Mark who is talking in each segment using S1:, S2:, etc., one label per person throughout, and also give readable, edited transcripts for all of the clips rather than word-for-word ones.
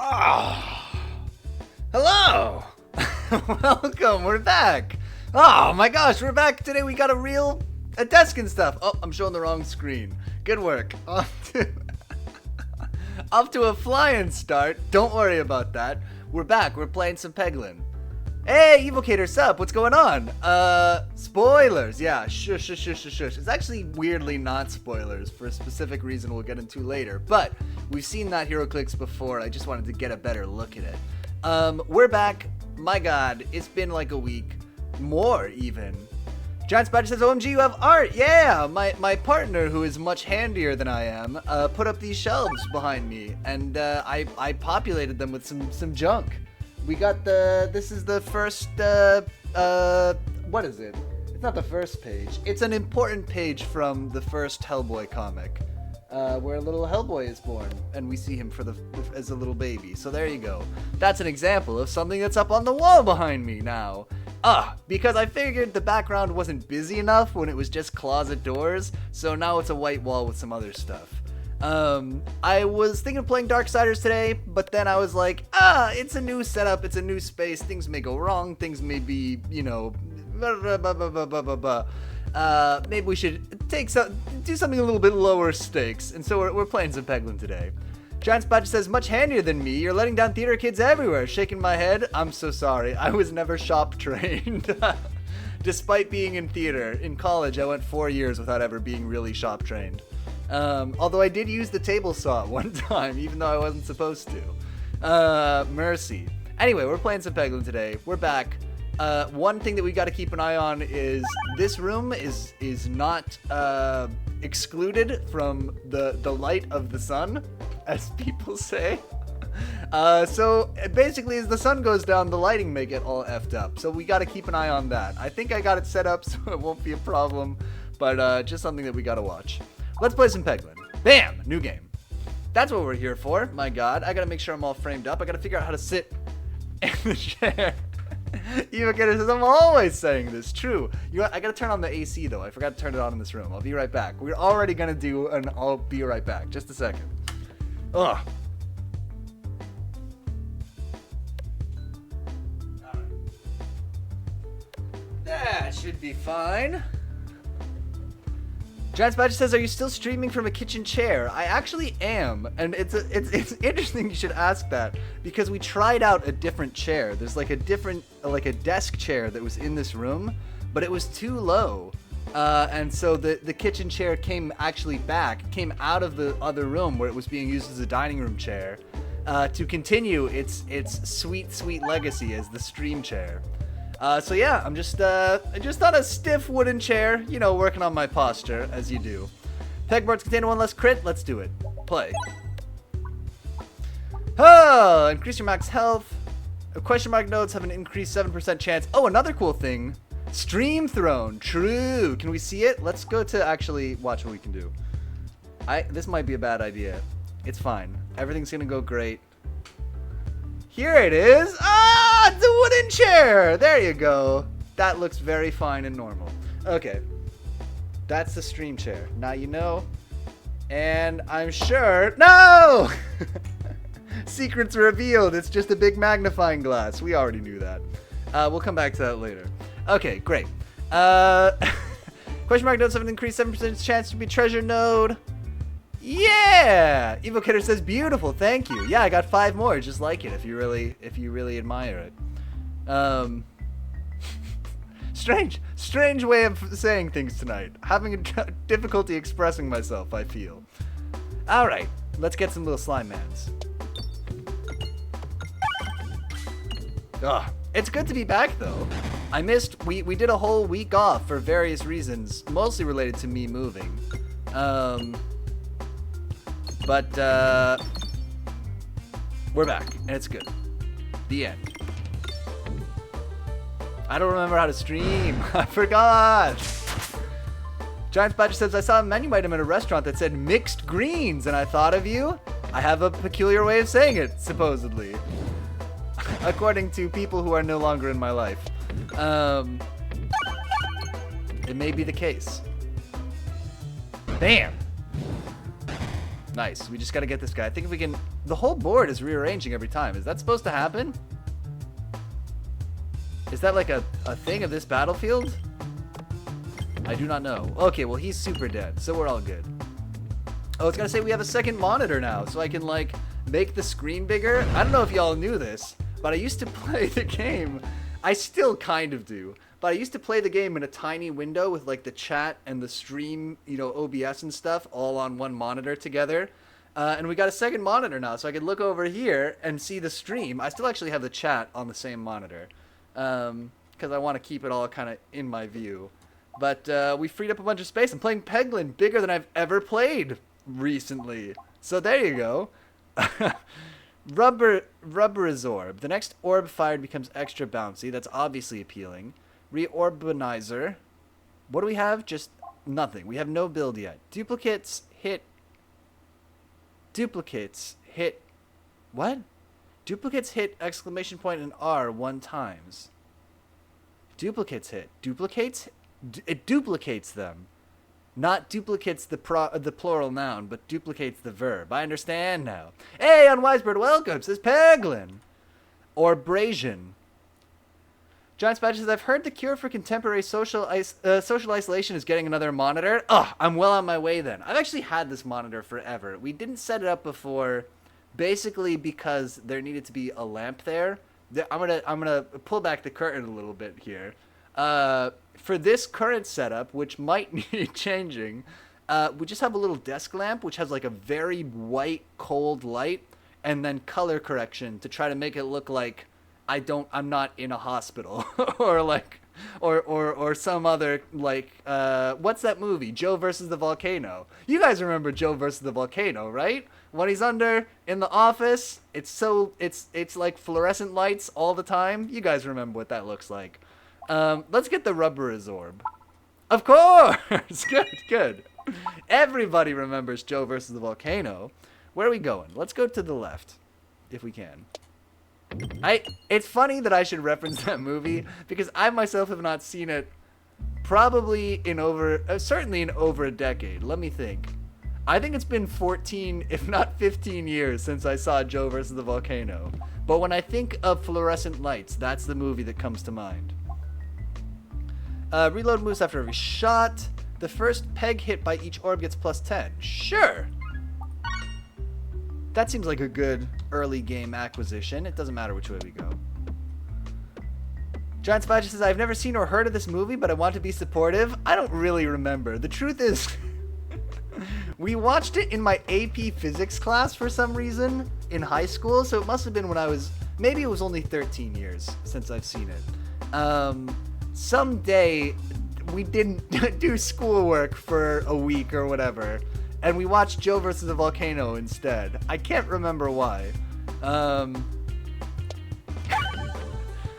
S1: Oh, hello. Welcome. We're back. Oh my gosh, we're back today. We got a Deskglin stuff. Oh, I'm showing the wrong screen. Good work. Off to a flying start. Don't worry about that. We're back. We're playing some Peglin. Hey, Evocator, sup? What's going on? Spoilers. Yeah, shush. It's actually weirdly not spoilers for a specific reason we'll get into later. But we've seen that HeroClix before. I just wanted to get a better look at it. We're back. My God, it's been like a week. More, even. Giant Spider says, OMG, you have art! Yeah! My partner, who is much handier than I am, put up these shelves behind me, and I populated them with some junk. We got this is the first, what is it? It's not the first page. It's an important page from the first Hellboy comic, where a little Hellboy is born, and we see him as a little baby. So there you go. That's an example of something that's up on the wall behind me now. Because I figured the background wasn't busy enough when it was just closet doors, so now it's a white wall with some other stuff. I was thinking of playing Darksiders today, but then I was like, it's a new setup, it's a new space, things may go wrong, things may be, maybe we should do something a little bit lower stakes, and so we're playing some Peglin today. Giant Spatch says, much handier than me, you're letting down theater kids everywhere. Shaking my head, I'm so sorry, I was never shop trained. Despite being in theater, in college I went 4 years without ever being really shop trained. Although I did use the table saw one time, even though I wasn't supposed to. Mercy. Anyway, we're playing some Peglin today. We're back. One thing that we got to keep an eye on is this room is not excluded from the light of the sun, as people say. So basically, as the sun goes down, the lighting may get all effed up. So we got to keep an eye on that. I think I got it set up so it won't be a problem, but just something that we got to watch. Let's play some Peglin. Bam! New game. That's what we're here for. My God, I gotta make sure I'm all framed up. I gotta figure out how to sit in the chair. Evocator says, I'm always saying this. True. I gotta turn on the AC, though. I forgot to turn it on in this room. I'll be right back. We're already gonna do an I'll be right back. Just a second. Ugh. Alright. That should be fine. Giant Badger says, are you still streaming from a kitchen chair? I actually am, and it's interesting you should ask that, because we tried out a different chair. There's like a desk chair that was in this room, but it was too low. And so the kitchen chair came out of the other room where it was being used as a dining room chair, to continue its sweet legacy as the stream chair. So yeah, I'm just on a stiff wooden chair, working on my posture, as you do. Pegboards contain one less crit, let's do it. Play. Oh, increase your max health. Question mark nodes have an increased 7% chance. Oh, another cool thing. Stream throne, true. Can we see it? Let's go to actually watch what we can do. This might be a bad idea. It's fine. Everything's gonna go great. Here it is. It's a wooden chair. There you go. That looks very fine and normal. Okay. That's the stream chair. Now you know. And I'm sure... No! Secrets revealed. It's just a big magnifying glass. We already knew that. We'll come back to that later. Okay, great. Question mark nodes have an increased 7% chance to be treasure node. Yeah! Evocator says, beautiful, thank you. Yeah, I got 5 more, just like it, if you really admire it. Strange way of saying things tonight. Having a difficulty expressing myself, I feel. Alright, let's get some little slime mans. It's good to be back, though. We did a whole week off for various reasons, mostly related to me moving. But, we're back, and it's good. The end. I don't remember how to stream. I forgot. Giant Badger says, I saw a menu item at a restaurant that said mixed greens, and I thought of you. I have a peculiar way of saying it, supposedly. According to people who are no longer in my life. It may be the case. Bam! Nice. We just gotta get this guy. I think if we can The whole board is rearranging every time. Is that supposed to happen? Is that like a thing of this battlefield? I do not know. Okay, well, he's super dead, so we're all good. Oh, it's gonna say we have a second monitor now, so I can, like, make the screen bigger. I don't know if y'all knew this, but I used to play the game. I still kind of do. But I used to play the game in a tiny window with, like, the chat and the stream, you know, OBS and stuff all on one monitor together. And we got a second monitor now, so I can look over here and see the stream. I still actually have the chat on the same monitor because I want to keep it all kind of in my view. But we freed up a bunch of space. I'm playing Peglin, bigger than I've ever played recently. So there you go. Rubberizorb. The next orb fired becomes extra bouncy. That's obviously appealing. Reorbanizer. What do we have? Just nothing. We have no build yet. Duplicates hit. What? Duplicates hit exclamation point and R 1 times. Duplicates hit. Duplicates? It duplicates them. Not duplicates the plural noun, but duplicates the verb. I understand now. Hey, Unwisebird, welcome, says Peglin. Or Brasian. John Spatch says, I've heard the cure for contemporary social isolation is getting another monitor. Ugh, I'm well on my way then. I've actually had this monitor forever. We didn't set it up before, basically because there needed to be a lamp there. I'm gonna pull back the curtain a little bit here. For this current setup, which might need changing, we just have a little desk lamp, which has like a very white, cold light, and then color correction to try to make it look like I'm not in a hospital or like, or some other, like, what's that movie? Joe versus the Volcano. You guys remember Joe versus the Volcano, right? When he's under in the office, it's like fluorescent lights all the time. You guys remember what that looks like. Let's get the Rubberizorb. Of course! Good. Everybody remembers Joe versus the Volcano. Where are we going? Let's go to the left, if we can. It's funny that I should reference that movie, because I myself have not seen it probably certainly in over a decade. Let me think. I think it's been 14, if not 15 years since I saw Joe versus the Volcano. But when I think of fluorescent lights, that's the movie that comes to mind. Reload moves after every shot. The first peg hit by each orb gets plus 10. Sure. That seems like a good early game acquisition. It doesn't matter which way we go. Giant Spider says, I've never seen or heard of this movie, but I want to be supportive. I don't really remember. The truth is, we watched it in my AP physics class for some reason in high school, so it must have been when maybe it was only 13 years since I've seen it. Someday, we didn't do schoolwork for a week or whatever, and we watched Joe versus the Volcano instead. I can't remember why.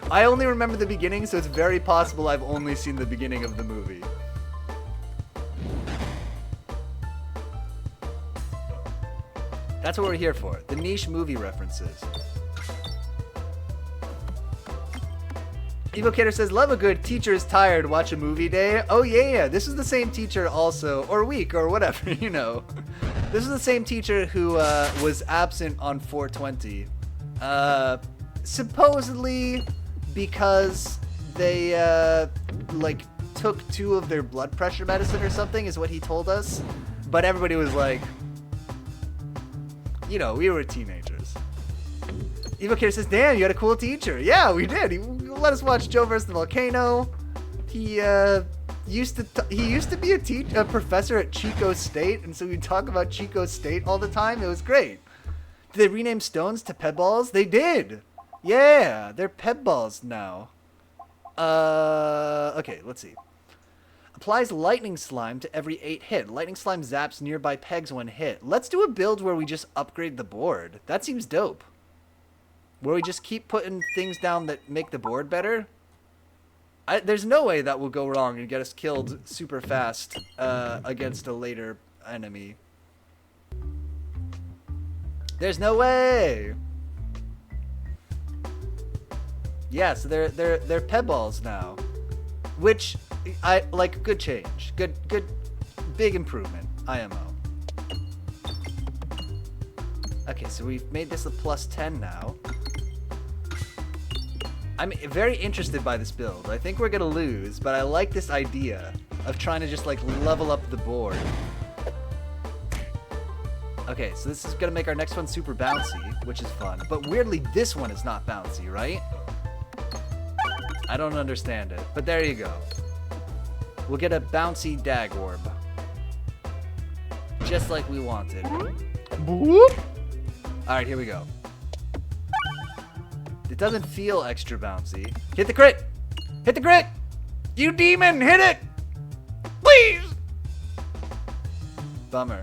S1: I only remember the beginning, so it's very possible I've only seen the beginning of the movie. That's what we're here for, the niche movie references. Evocator says, love a good teacher is tired, watch a movie day. Oh yeah, this is the same teacher also, or week, or whatever, you know. This is the same teacher who was absent on 420. Supposedly because they, like, took 2 of their blood pressure medicine or something, is what he told us. But everybody was like, you know, we were teenagers. Evocator says, damn, you had a cool teacher. Yeah, we did. He let us watch Joe vs. the Volcano. He used to be a professor at Chico State, and so we'd talk about Chico State all the time. It was great. Did they rename stones to Pebballs? They did. Yeah, they're Pebballs now. Okay, let's see. Applies lightning slime to every 8 hit. Lightning slime zaps nearby pegs when hit. Let's do a build where we just upgrade the board. That seems dope. Where we just keep putting things down that make the board better. There's no way that will go wrong and get us killed super fast against a later enemy. There's no way. Yeah, so they're Pebballs now, which I like. Good change. Good, big improvement. IMO. Okay, so we've made this a +10 now. I'm very interested by this build. I think we're gonna lose, but I like this idea of trying to just like level up the board. Okay, so this is gonna make our next one super bouncy, which is fun. But weirdly, this one is not bouncy, right? I don't understand it, but there you go. We'll get a bouncy dag orb. Just like we wanted. Boop. All right, here we go. It doesn't feel extra bouncy. Hit the crit! Hit the crit! You demon, hit it! Please! Bummer.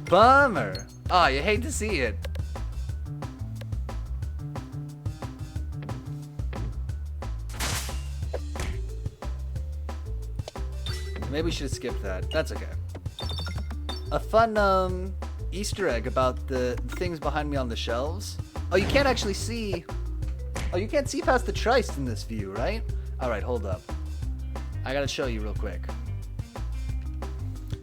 S1: Bummer. Oh, you hate to see it. Maybe we should have skipped that. That's okay. A fun Easter egg about the things behind me on the shelves. Oh, you can't actually see. Oh, you can't see past the tryst in this view, right? All right, hold up. I gotta show you real quick.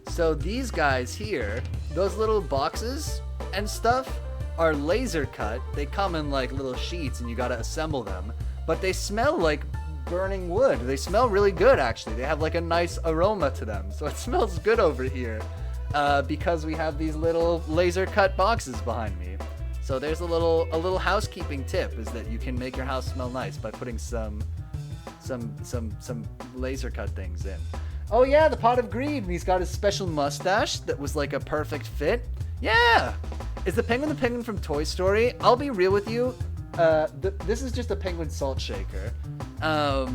S1: So these guys here, those little boxes and stuff are laser cut. They come in like little sheets and you gotta assemble them. But they smell like burning wood. They smell really good, actually. They have like a nice aroma to them. So it smells good over here because we have these little laser cut boxes behind me. So there's a little housekeeping tip is that you can make your house smell nice by putting some laser cut things in. Oh yeah, the pot of greed. And he's got his special mustache that was like a perfect fit. Yeah. Is the penguin from Toy Story? I'll be real with you. This is just a penguin salt shaker. Of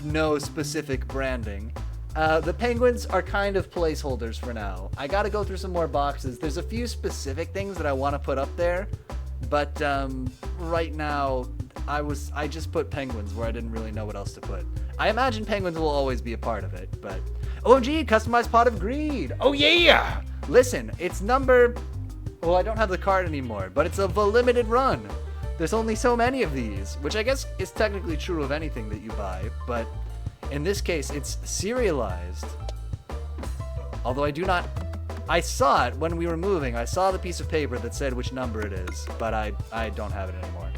S1: no specific branding. The penguins are kind of placeholders for now. I gotta go through some more boxes. There's a few specific things that I want to put up there, but right now I just put penguins where I didn't really know what else to put. I imagine penguins will always be a part of it, but OMG, customized pot of greed. Oh yeah! Listen, it's number. Well, I don't have the card anymore, but it's a limited run. There's only so many of these, which I guess is technically true of anything that you buy, but in this case, it's serialized. Although I saw it when we were moving. I saw the piece of paper that said which number it is, but I don't have it anymore.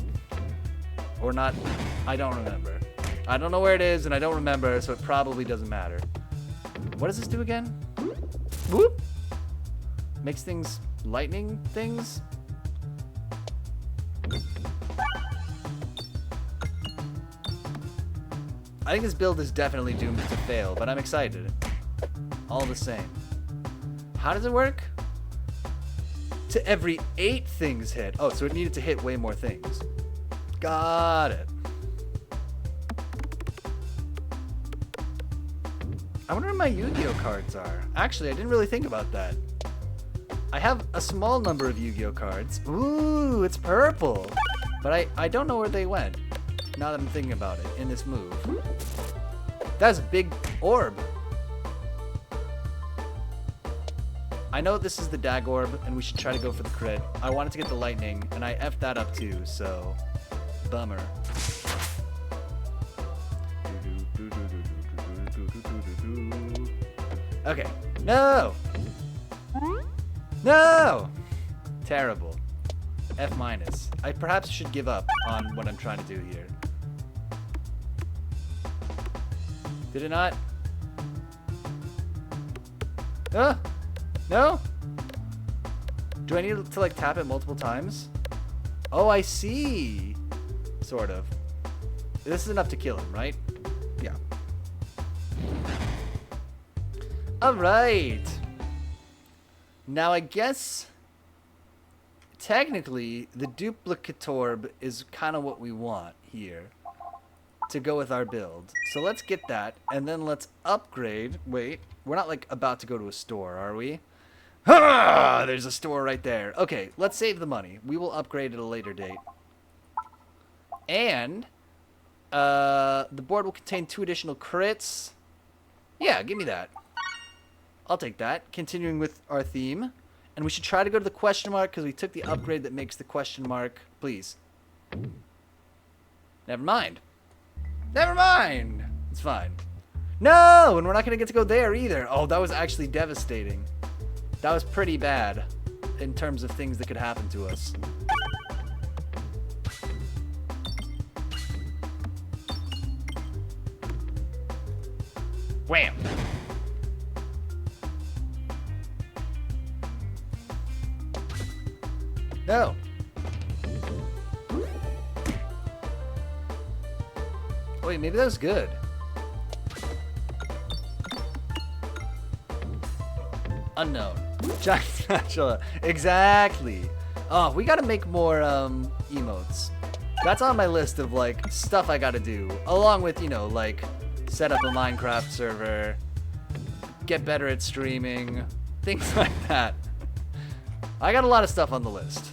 S1: Or not, I don't remember. I don't know where it is, and I don't remember, so it probably doesn't matter. What does this do again? Whoop! Makes things, lightning things? I think this build is definitely doomed to fail, but I'm excited. All the same. How does it work? To every 8 things hit. Oh, so it needed to hit way more things. Got it. I wonder where my Yu-Gi-Oh cards are. Actually, I didn't really think about that. I have a small number of Yu-Gi-Oh cards. Ooh, it's purple. But I don't know where they went. Now that I'm thinking about it, in this move. That's a big orb. I know this is the dag orb, and we should try to go for the crit. I wanted to get the lightning, and I effed that up too, so bummer. Okay. No! No! Terrible. F-. I perhaps should give up on what I'm trying to do here. Did it not? No? Do I need to like tap it multiple times? Oh, I see. Sort of. This is enough to kill him, right? Yeah. Alright. Now I guess technically the duplicate orb is kind of what we want here to go with our build. So let's get that, and then let's upgrade. Wait, we're not like about to go to a store, are we? Ah, there's a store right there. Okay, let's save the money. We will upgrade at a later date. And the board will contain 2 additional crits. Yeah, give me that. I'll take that. Continuing with our theme. And we should try to go to the question mark because we took the upgrade that makes the question mark. Please. Never mind. Never mind. It's fine. No, and we're not going to get to go there either. Oh, that was actually devastating. That was pretty bad. in terms of things that could happen to us. Wham! No. Wait, maybe that was good. Unknown. Giant spatula. Exactly. Oh, we gotta make more emotes. That's on my list of like stuff I gotta do, along with, you know, like set up a Minecraft server, get better at streaming, things like that. I got a lot of stuff on the list.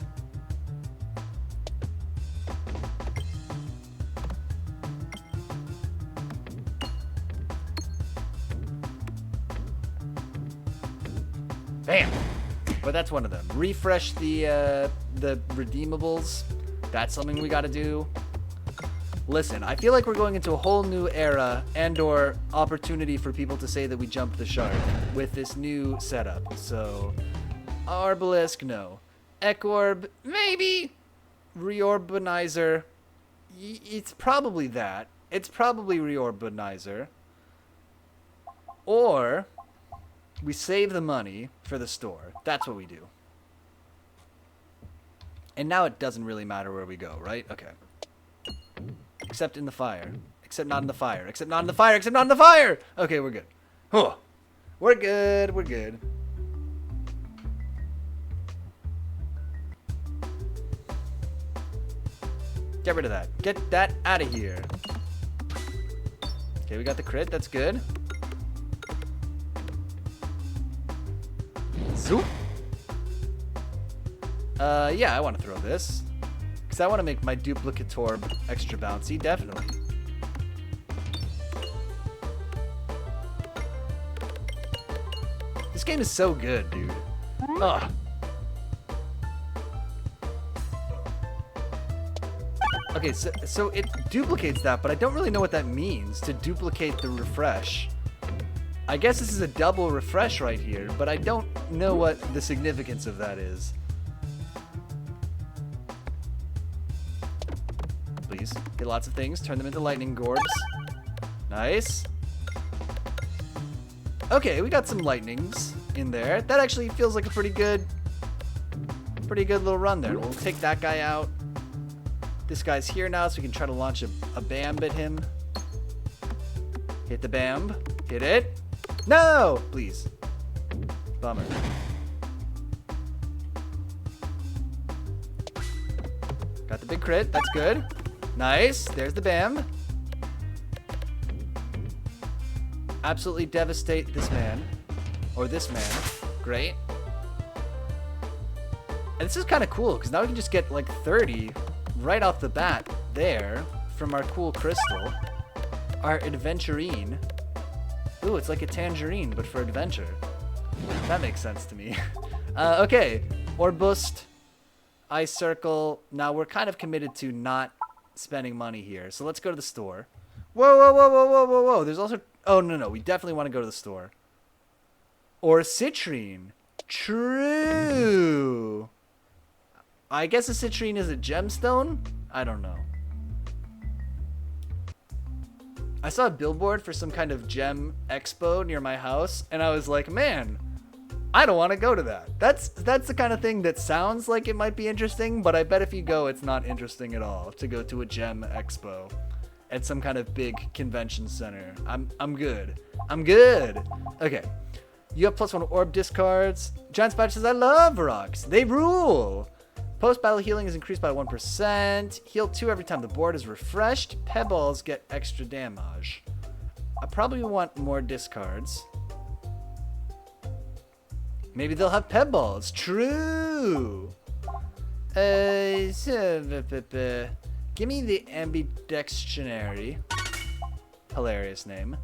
S1: Bam! But that's one of them. Refresh the redeemables. That's something we gotta do. Listen, I feel like we're going into a whole new era and/or opportunity for people to say that we jumped the shark with this new setup. So, Arbalisk, no. Ecorb, maybe. Reorbanizer, it's probably that. It's probably Reorbanizer. Or we save the money for the store. That's what we do. And now it doesn't really matter where we go, right? Okay. Except in the fire. Except not in the fire. Except not in the fire. Except not in the fire! Okay, we're good. Oh, we're good. We're good. Get rid of that. Get that out of here. Okay, we got the crit. That's good. Zoop. Yeah, I want to throw this. Because I want to make my duplicator extra bouncy, definitely. This game is so good, dude. Ugh. Okay, so it duplicates that, but I don't really know what that means, to duplicate the refresh. I guess this is a double refresh right here, but I don't know what the significance of that is. Please, get lots of things, turn them into lightning gorbs. Nice. Okay, we got some lightnings in there. That actually feels like a pretty good little run there. We'll take that guy out. This guy's here now, so we can try to launch a bam at him. Hit the bam. Hit it. No! Please. Bummer. Got the big crit. That's good. Nice. There's the bam. Absolutely devastate this man. Or this man. Great. And this is kind of cool, because now we can just get like 30 right off the bat there from our cool crystal. Our adventurine. Ooh, it's like a tangerine, but for adventure. That makes sense to me. Okay. Orbust. Ice circle. Now we're kind of committed to not spending money here. So let's go to the store. Whoa, whoa, whoa, whoa, whoa, whoa, whoa. There's also... Oh, no. We definitely want to go to the store. Or citrine. True. I guess a citrine is a gemstone? I don't know. I saw a billboard for some kind of gem expo near my house, and I was like, man, I don't want to go to that. That's the kind of thing that sounds like it might be interesting, but I bet if you go, it's not interesting at all to go to a gem expo at some kind of big convention center. I'm good. I'm good. Okay. You have +1 orb discards. Giant Spider says, I love rocks. They rule. Post-battle healing is increased by 1%. Heal 2 every time the board is refreshed. Pebbles get extra damage. I probably want more discards. Maybe they'll have pebbles. True. Give me the ambidextrionary. Hilarious name.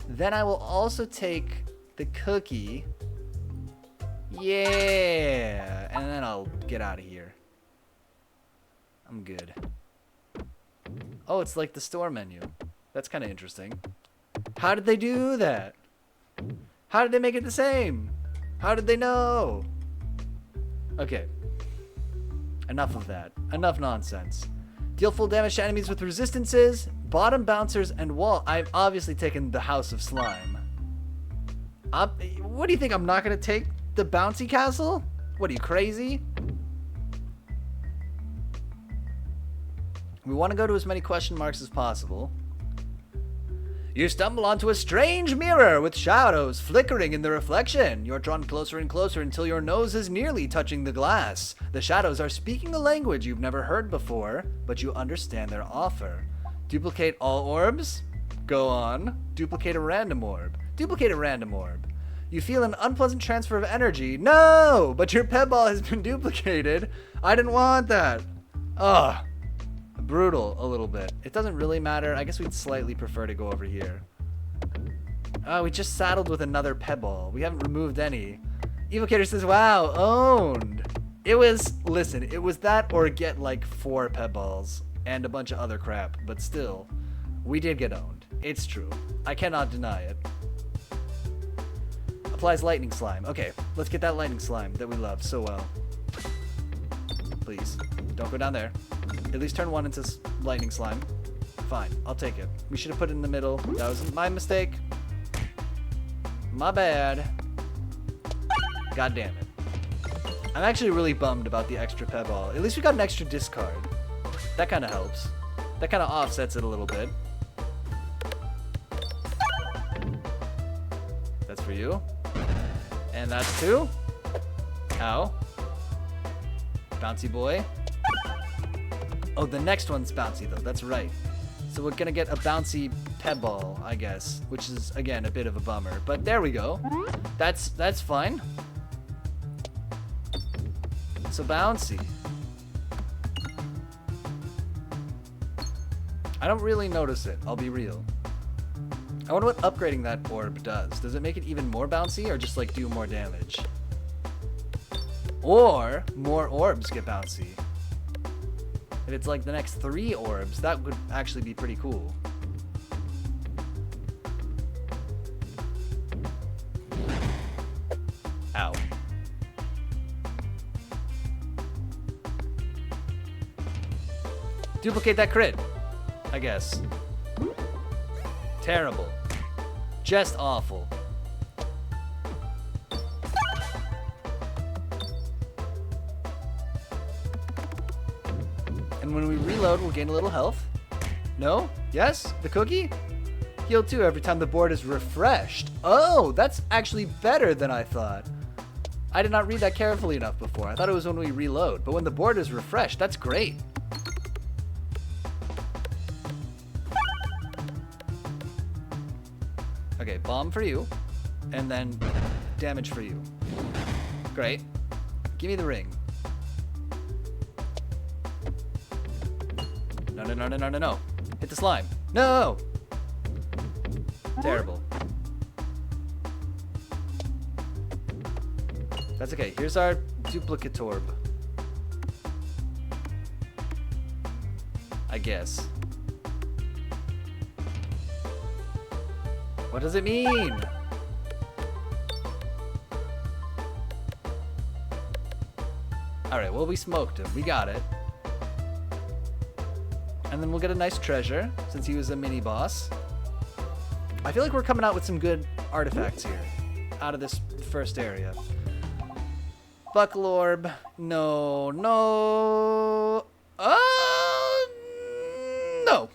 S1: Then I will also take the cookie. Yeah. And then I'll get out of here. I'm good. Oh, it's like the store menu. That's kind of interesting. How did they do that? How did they make it the same? How did they know? Okay. Enough of that. Enough nonsense. Deal full damage to enemies with resistances, bottom bouncers, and wall. I've obviously taken the House of Slime. What do you think? I'm not going to take the bouncy castle? What are you, crazy? We want to go to as many question marks as possible. You stumble onto a strange mirror with shadows flickering in the reflection. You're drawn closer and closer until your nose is nearly touching the glass. The shadows are speaking a language you've never heard before, but you understand their offer. Duplicate all orbs? Go on. Duplicate a random orb. Duplicate a random orb. You feel an unpleasant transfer of energy. No! But your pet ball has been duplicated. I didn't want that. Ugh. Brutal a little bit. It doesn't really matter. I guess we'd slightly prefer to go over here. We just saddled with another Pebble. We haven't removed any. Evocator says, wow, owned. It was, listen, it was that or get like 4 Pebballs and a bunch of other crap, but still, we did get owned. It's true. I cannot deny it. Applies lightning slime. Okay, let's get that lightning slime that we love so well. Please, don't go down there. At least turn 1 into lightning slime. Fine, I'll take it. We should have put it in the middle. That was my mistake. My bad. God damn it. I'm actually really bummed about the extra Pebble. At least we got an extra discard. That kind of helps. That kind of offsets it a little bit. That's for you. And that's 2. Ow. Bouncy boy. Oh, the next one's bouncy, though. That's right. So we're going to get a bouncy Pebble, I guess, which is, again, a bit of a bummer. But there we go. That's fine. So bouncy. I don't really notice it. I'll be real. I wonder what upgrading that orb does. Does it make it even more bouncy or just, like, do more damage? Or more orbs get bouncy. If it's like the next 3 orbs, that would actually be pretty cool. Ow. Duplicate that crit, I guess. Terrible. Just awful. And when we reload, we'll gain a little health. No? Yes? The cookie? Heal 2 every time the board is refreshed. Oh, that's actually better than I thought. I did not read that carefully enough before. I thought it was when we reload. But when the board is refreshed, that's great. Okay, bomb for you. And then damage for you. Great. Give me the ring. No. Hit the slime. No! Terrible. That's okay. Here's our duplicate orb. I guess. What does it mean? Alright, well, we smoked him. We got it. And then we'll get a nice treasure, since he was a mini-boss. I feel like we're coming out with some good artifacts here, out of this first area. Buckle orb. No. No. No.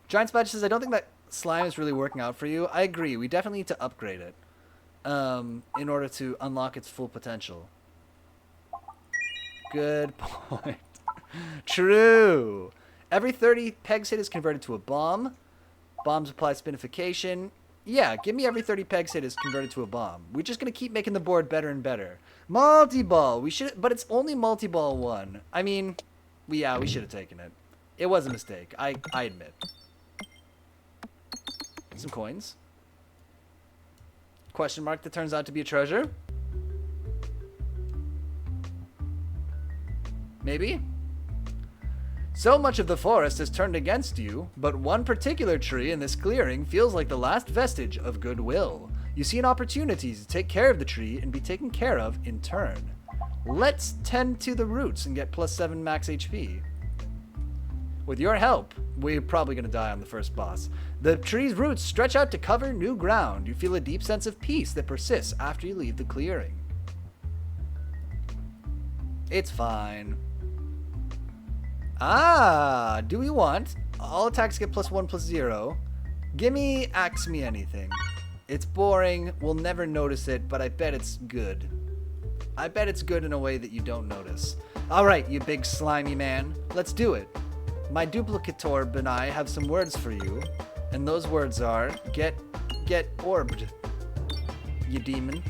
S1: Giant Spadge says, I don't think that slime is really working out for you. I agree. We definitely need to upgrade it in order to unlock its full potential. Good point. True. Every 30 pegs hit is converted to a bomb. Bombs apply spinification. Yeah, give me every 30 pegs hit is converted to a bomb. We're just going to keep making the board better and better. Multi-ball. We should, but it's only multi-ball 1. I mean, we should have taken it. It was a mistake. I admit. Some coins. Question mark that turns out to be a treasure. Maybe? So much of the forest has turned against you, but one particular tree in this clearing feels like the last vestige of goodwill. You see an opportunity to take care of the tree and be taken care of in turn. Let's tend to the roots and get +7 max HP. With your help, we're probably going to die on the first boss. The tree's roots stretch out to cover new ground. You feel a deep sense of peace that persists after you leave the clearing. It's fine. Ah, do we want all attacks get +1/+0? Gimme Axe Me Anything. It's boring, we'll never notice it, but I bet it's good. I bet it's good in a way that you don't notice. Alright, you big slimy man, let's do it. My duplicator and I have some words for you, and those words are, get orbed, you demon.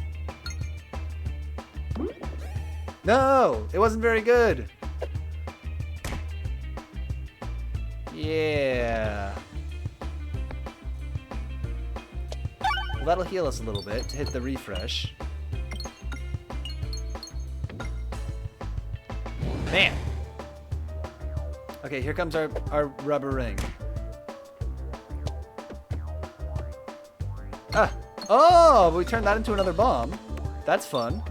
S1: No, it wasn't very good. Yeah. Well, that'll heal us a little bit to hit the refresh. Bam! Okay, here comes our rubber ring. Ah! Oh, we turned that into another bomb. That's fun.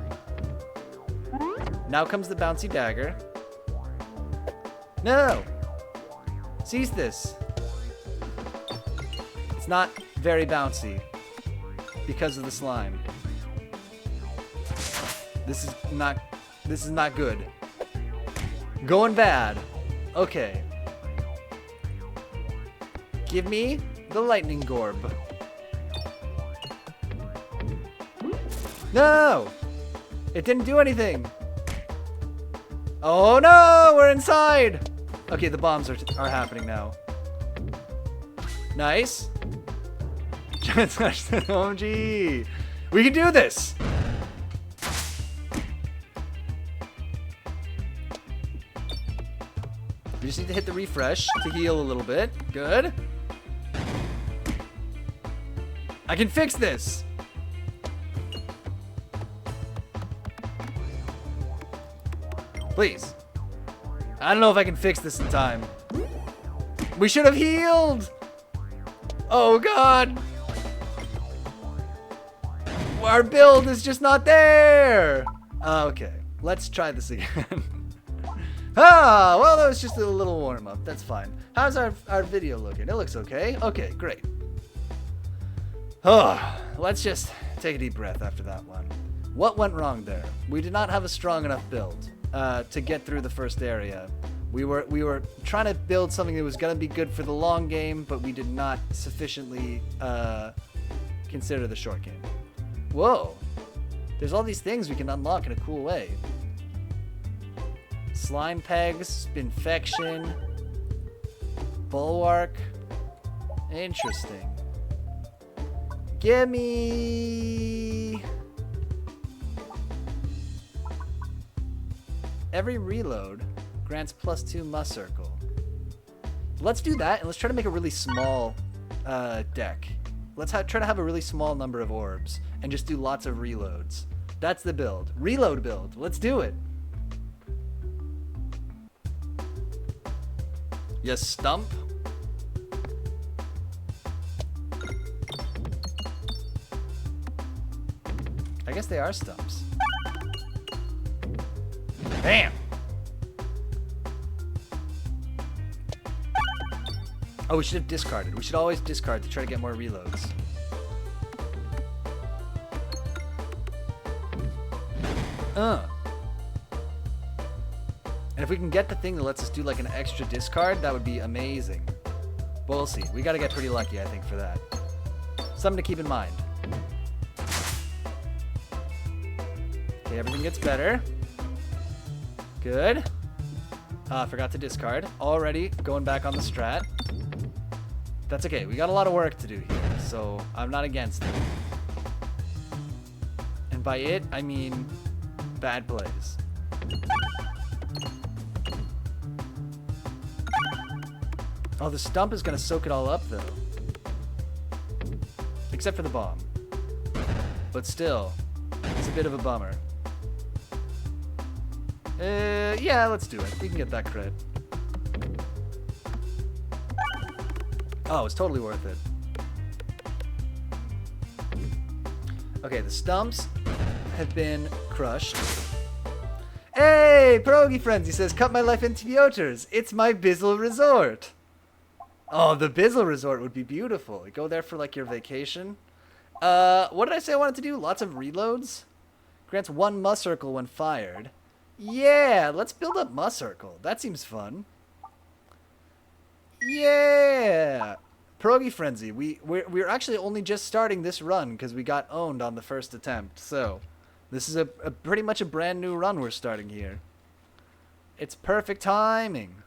S1: Now comes the bouncy dagger. No! Seize this. It's not very bouncy because of the slime. This is not good. Going bad. Okay. Give me the lightning gorb. No! It didn't do anything. Oh no! We're inside! Okay, the bombs are happening now. Nice. OMG. We can do this! We just need to hit the refresh to heal a little bit. Good. I can fix this! Please. I don't know if I can fix this in time. We should have healed! Oh god! Our build is just not there! Okay, let's try this again. Ah, well, that was just a little warm-up. That's fine. How's our video looking? It looks okay. Okay, great. Oh, let's just take a deep breath after that one. What went wrong there? We did not have a strong enough build to get through the first area. We were trying to build something that was going to be good for the long game, but we did not sufficiently consider the short game. Whoa. There's all these things we can unlock in a cool way. Slime pegs, infection, bulwark. Interesting. Gimme. Every reload grants +2 must circle. Let's do that, and let's try to make a really small deck. Let's try to have a really small number of orbs, and just do lots of reloads. That's the build. Reload build. Let's do it. You stump? I guess they are stumps. Bam! Oh, we should have discarded. We should always discard to try to get more reloads. And if we can get the thing that lets us do like an extra discard, that would be amazing. But we'll see. We gotta get pretty lucky, I think, for that. Something to keep in mind. Okay, everything gets better. Good. Forgot to discard. Already going back on the strat. That's okay. We got a lot of work to do here, so I'm not against it. And by it, I mean bad plays. Oh, the stump is going to soak it all up, though. Except for the bomb. But still, it's a bit of a bummer. Yeah, let's do it. We can get that crit. Oh, it's totally worth it. Okay, the stumps have been crushed. Hey, Pierogi Friends, he says, cut my life into Piotrs. It's my Bizzle Resort. Oh, the Bizzle Resort would be beautiful. You go there for, like, your vacation. What did I say I wanted to do? Lots of reloads? Grants 1 Mus Circle when fired. Yeah, let's build up Mus Circle. That seems fun. Yeah! Pierogi Frenzy. We're actually only just starting this run because we got owned on the first attempt, so... This is a pretty much a brand new run we're starting here. It's perfect timing.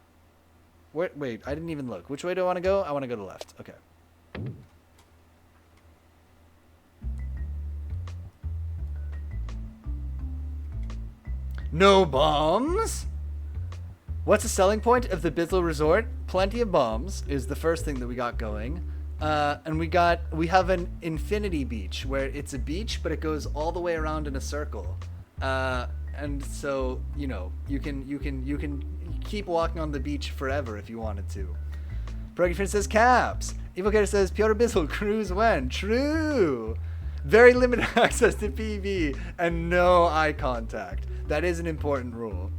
S1: Wait, I didn't even look. Which way do I want to go? I want to go to the left. Okay. No bombs? What's the selling point of the Bizzle Resort? Plenty of bombs is the first thing that we got going. And we have an infinity beach where it's a beach, but it goes all the way around in a circle. And so, you know, you can keep walking on the beach forever if you wanted to. Progrifin says caps. Evil Gator says Piotr Bizzle cruise when? True. Very limited access to PV and no eye contact. That is an important rule.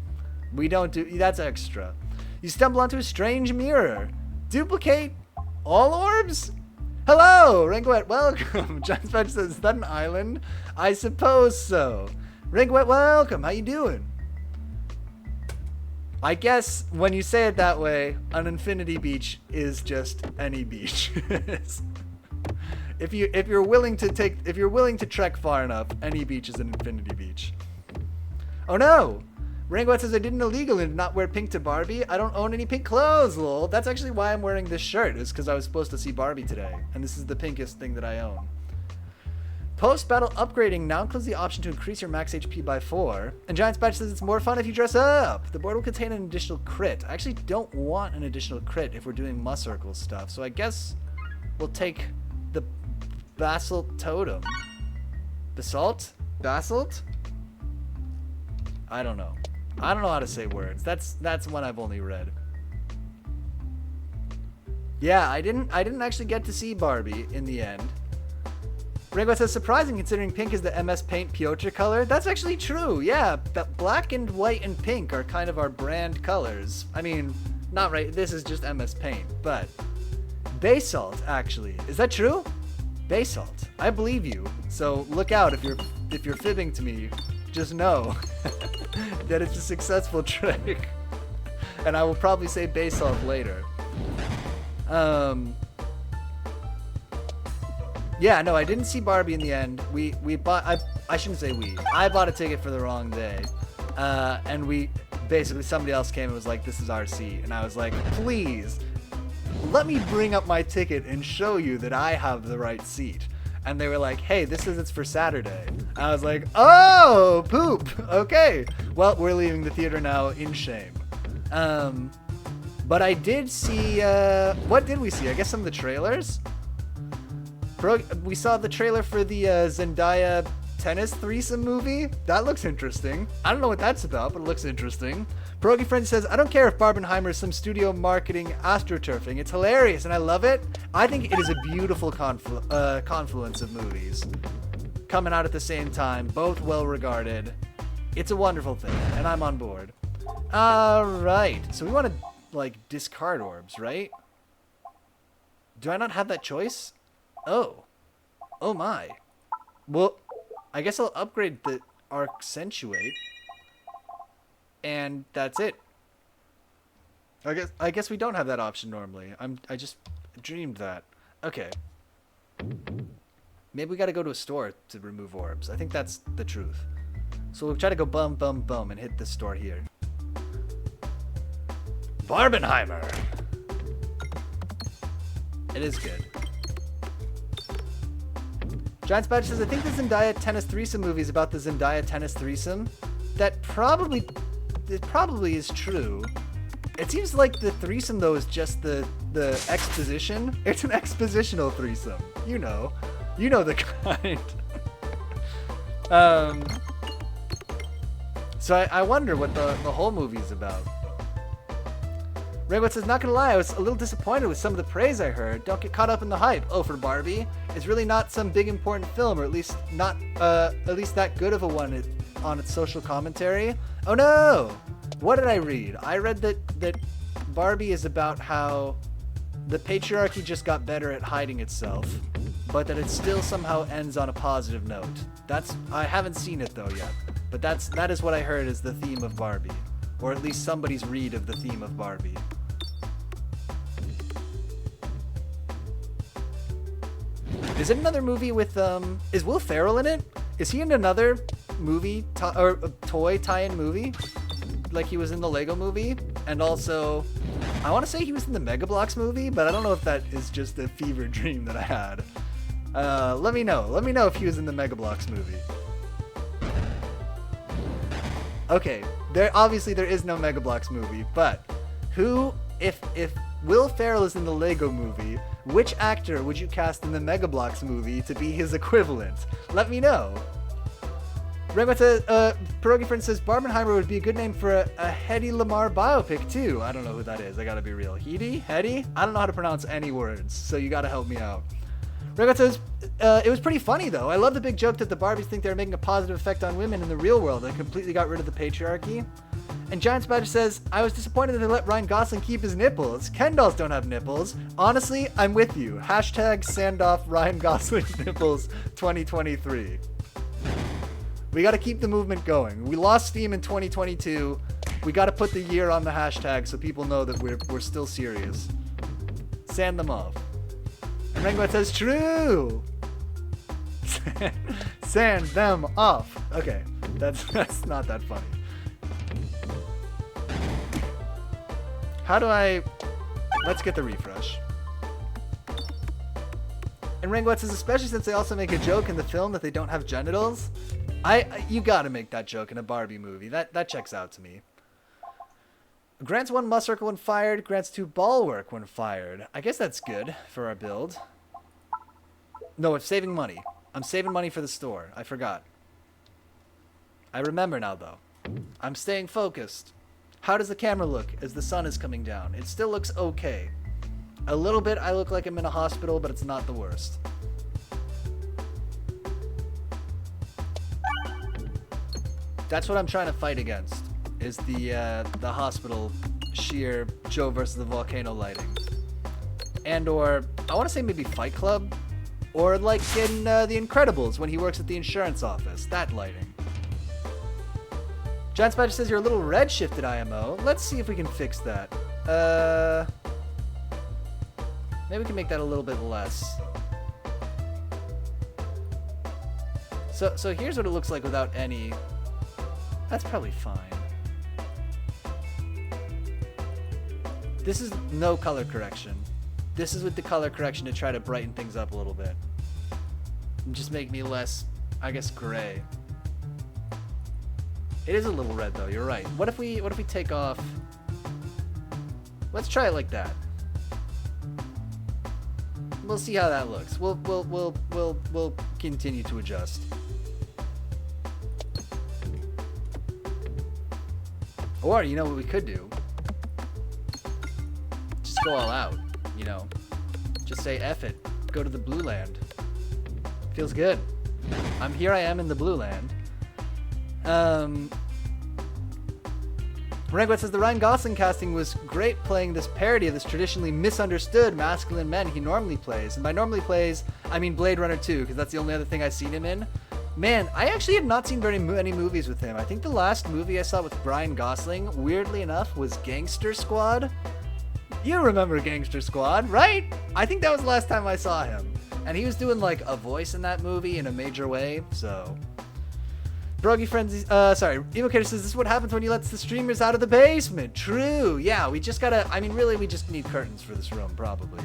S1: We don't do, that's extra. You stumble onto a strange mirror. Duplicate all orbs? Hello, Ringoet, welcome. John Spence says, is that an island? I suppose so. Ringoet, welcome. How you doing? I guess when you say it that way, an infinity beach is just any beach. if you're willing to trek far enough, any beach is an infinity beach. Oh no! Ringoet says I did an illegal and did not wear pink to Barbie. I don't own any pink clothes, lol. That's actually why I'm wearing this shirt, is because I was supposed to see Barbie today. And this is the pinkest thing that I own. Post-battle upgrading now includes the option to increase your max HP by 4. And Giant's Badge says it's more fun if you dress up. The board will contain an additional crit. I actually don't want an additional crit if we're doing Mus Circle stuff. So I guess we'll take the Basalt Totem. Basalt? Basalt? I don't know. I don't know how to say words. That's one I've only read. Yeah, I didn't actually get to see Barbie in the end. Ringo says surprising considering pink is the MS Paint Piotr color. That's actually true. Yeah, black and white and pink are kind of our brand colors. I mean, not right. This is just MS Paint, but Basalt actually. Is that true? Basalt. I believe you. So look out if you're fibbing to me. Just know that it's a successful trick. And I will probably say Basalt later. Yeah, no, I didn't see Barbie in the end. We bought, I shouldn't say we. I bought a ticket for the wrong day. And basically somebody else came and was like, this is our seat. And I was like, please, let me bring up my ticket and show you that I have the right seat. And they were like, hey, it's for Saturday. I was like, oh, poop. Okay. Well, we're leaving the theater now in shame. But I did see, what did we see? I guess some of the trailers. We saw the trailer for the Zendaya tennis threesome movie. That looks interesting. I don't know what that's about, but it looks interesting. Pierogi Friend says, I don't care if Barbenheimer is some studio marketing astroturfing. It's hilarious and I love it. I think it is a beautiful confluence of movies coming out at the same time, both well regarded. It's a wonderful thing, and I'm on board. Alright, so we want to, like, discard orbs, right? Do I not have that choice? Oh. Oh my. Well, I guess I'll upgrade the Accentuate. And that's it. I guess we don't have that option normally. I just dreamed that. Okay. Maybe we gotta go to a store to remove orbs. I think that's the truth. So we'll try to go bum bum bum and hit this store here. Barbenheimer! It is good. Giants Badge says, I think the Zendaya tennis threesome movie is about the Zendaya tennis threesome. It probably is true. It seems like the threesome though is just the exposition. It's an expositional threesome. You know the kind. So I wonder what the whole movie's about. Rainbow says, not gonna lie, I was a little disappointed with some of the praise I heard. Don't get caught up in the hype. Oh, for Barbie? It's really not some big important film, or at least not, at least that good of a one on its social commentary. Oh no! What did I read? I read that Barbie is about how the patriarchy just got better at hiding itself, but that it still somehow ends on a positive note. I haven't seen it though yet, but that is what I heard is the theme of Barbie, or at least somebody's read of the theme of Barbie. Is it another movie with, is Will Ferrell in it? Is he in another movie, or toy tie-in movie? Like he was in the Lego movie? And also, I want to say he was in the Mega Bloks movie, but I don't know if that is just a fever dream that I had. Let me know. Let me know if he was in the Mega Bloks movie. Okay, obviously there is no Mega Bloks movie, but if Will Ferrell is in the Lego movie, which actor would you cast in the Mega Bloks movie to be his equivalent? Let me know. Pierogi Friend says, Barbenheimer would be a good name for a Hedy Lamarr biopic too. I don't know who that is. I gotta be real. Hedy? I don't know how to pronounce any words, so you gotta help me out. Regot says, it was pretty funny though. I love the big joke that the Barbies think they're making a positive effect on women in the real world and completely got rid of the patriarchy. And Giant Spider says, I was disappointed that they let Ryan Gosling keep his nipples. Ken dolls don't have nipples. Honestly, I'm with you. Hashtag sand off Ryan Gosling's nipples 2023. We got to keep the movement going. We lost steam in 2022. We got to put the year on the hashtag so people know that we're still serious. Sand them off. And Rengbot says, true. Sand them off. Okay, that's not that funny. How do I... Let's get the refresh. And Rengbot says, especially since they also make a joke in the film that they don't have genitals. You gotta make that joke in a Barbie movie. That checks out to me. Grants 1 Must Circle when fired. Grants 2 Ball Work when fired. I guess that's good for our build. No, it's saving money. I'm saving money for the store. I forgot. I remember now, though. I'm staying focused. How does the camera look as the sun is coming down? It still looks okay. A little bit, I look like I'm in a hospital, but it's not the worst. That's what I'm trying to fight against, is the hospital sheer Joe versus the volcano lighting. And or, I want to say maybe Fight Club, or like in The Incredibles when he works at the insurance office, that lighting. Giant Spider says you're a little red-shifted, IMO. Let's see if we can fix that. Maybe we can make that a little bit less. So here's what it looks like without any... That's probably fine. This is no color correction. This is with the color correction to try to brighten things up a little bit. And just make me less, I guess, gray. It is a little red though, you're right. What if we take off... Let's try it like that. We'll see how that looks. We'll continue to adjust. Or, you know what we could do? Just go all out, you know. Just say F it. Go to the blue land. Feels good. Here I am in the blue land. Renegade says the Ryan Gosling casting was great, playing this parody of this traditionally misunderstood masculine men he normally plays. And by normally plays, I mean Blade Runner 2, because that's the only other thing I've seen him in. Man, I actually have not seen very many movies with him. I think the last movie I saw with Ryan Gosling, weirdly enough, was Gangster Squad. You remember Gangster Squad, right? I think that was the last time I saw him. And he was doing like a voice in that movie in a major way, so... Brogy Frenzy, Evocator says, this is what happens when you let the streamers out of the basement. True, yeah, we just gotta, I mean, really, we just need curtains for this room, probably.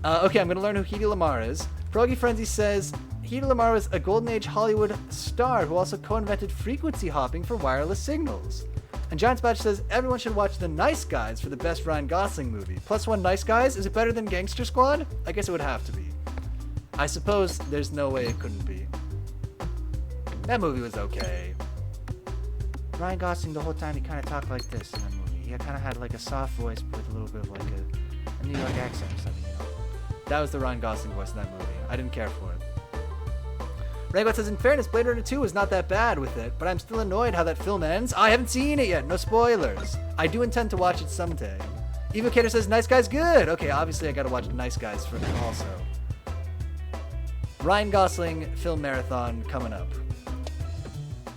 S1: Okay, I'm gonna learn who Hedy Lamarr is. Brogy Frenzy says, Hedy Lamarr was a Golden Age Hollywood star who also co-invented frequency hopping for wireless signals. And Giant Spatch says, everyone should watch The Nice Guys for the best Ryan Gosling movie. +1 Nice Guys, is it better than Gangster Squad? I guess it would have to be. I suppose there's no way it couldn't be. That movie was okay. Ryan Gosling, the whole time, he kind of talked like this in that movie. He kind of had like a soft voice but with a little bit of like a New York accent or something, you know. That was the Ryan Gosling voice in that movie. I didn't care for it. Rainbow says, in fairness, Blade Runner 2 was not that bad with it, but I'm still annoyed how that film ends. I haven't seen it yet. No spoilers. I do intend to watch it someday. Evocator says, Nice Guys good. Okay, obviously I gotta watch Nice Guys for also. Ryan Gosling film marathon coming up.